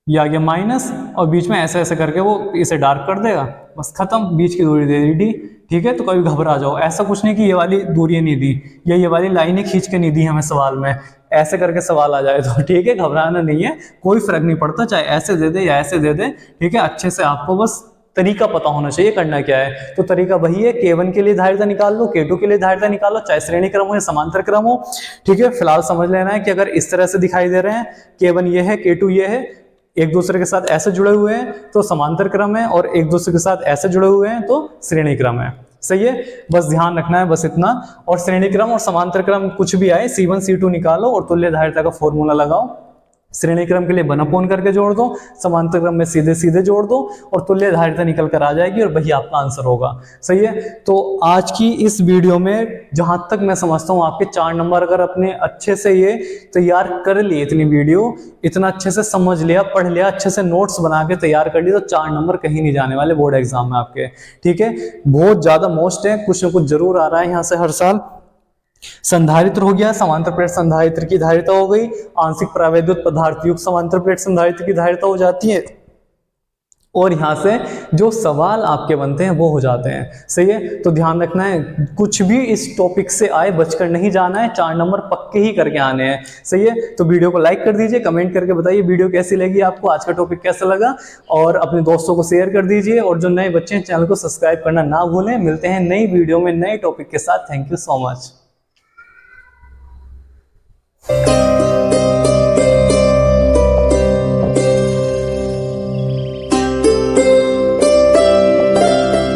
Speaker 1: ये आ गया माइनस, और बीच में ऐसे ऐसे करके वो इसे डार्क कर देगा, बस खत्म, बीच की दूरी दे दी D, ठीक है। तो कभी घबरा जाओ, ऐसा कुछ नहीं कि ये वाली दूरी नहीं दी या ये वाली लाइनें खींच के नहीं दी हमें सवाल में, ऐसे करके सवाल आ जाए तो, ठीक है। घबराना नहीं है, कोई फर्क नहीं पड़ता, चाहे ऐसे दे दे या ऐसे दे दे, ठीक है। अच्छे से आपको बस तरीका पता होना चाहिए करना क्या है। तो तरीका वही है, K1 के लिए धारिता निकाल लो, K2 के लिए धारिता निकालो, चाहे श्रेणी क्रम हो या समांतर क्रम हो, ठीक है। फिलहाल समझ लेना है कि अगर इस तरह से दिखाई दे रहे हैं, K1 ये है, K2 ये है, एक दूसरे के साथ ऐसे जुड़े हुए हैं तो समांतर क्रम है, और एक दूसरे के साथ ऐसे जुड़े हुए हैं तो श्रेणी क्रम है, सही है। बस ध्यान रखना है, बस इतना। और श्रेणी क्रम और समांतर क्रम कुछ भी आए, C1 C2 निकालो और तुल्य धारिता का फॉर्मूला लगाओ। श्रेणी क्रम के लिए 1/, करके जोड़ दो, समांतर क्रम में सीधे सीधे जोड़ दो, और तुल्य धारिता निकल कर आ जाएगी और वही आपका आंसर होगा, सही है। तो आज की इस वीडियो में जहां तक मैं समझता हूं आपके 4 नंबर अगर अपने अच्छे से ये तैयार कर लिए, इतनी वीडियो इतना अच्छे से समझ लिया, पढ़ लिया, अच्छे से नोट्स बना के तैयार कर लिए, तो 4 नंबर कहीं नहीं जाने वाले बोर्ड एग्जाम में आपके, ठीक है। बहुत ज्यादा मोस्ट है, कुछ ना कुछ जरूर आ रहा है यहाँ से हर साल। संधारित्र हो गया, समांतर प्लेट संधारित्र की धारिता हो गई, आंशिक परावैद्युत पदार्थ युक्त समांतर प्लेट संधारित्र की धारिता हो जाती है, और यहां से जो सवाल आपके बनते हैं वो हो जाते हैं, सही है। तो ध्यान रखना है, कुछ भी इस टॉपिक से आए बचकर नहीं जाना है, 4 नंबर पक्के ही करके आने हैं, सही है। तो वीडियो को लाइक कर दीजिए, कमेंट करके बताइए वीडियो कैसी लगी आपको, आज का टॉपिक कैसा लगा, और अपने दोस्तों को शेयर कर दीजिए, और जो नए बच्चे हैं चैनल को सब्सक्राइब करना ना भूलें। मिलते हैं नई वीडियो में नए टॉपिक के साथ। Thank you so much.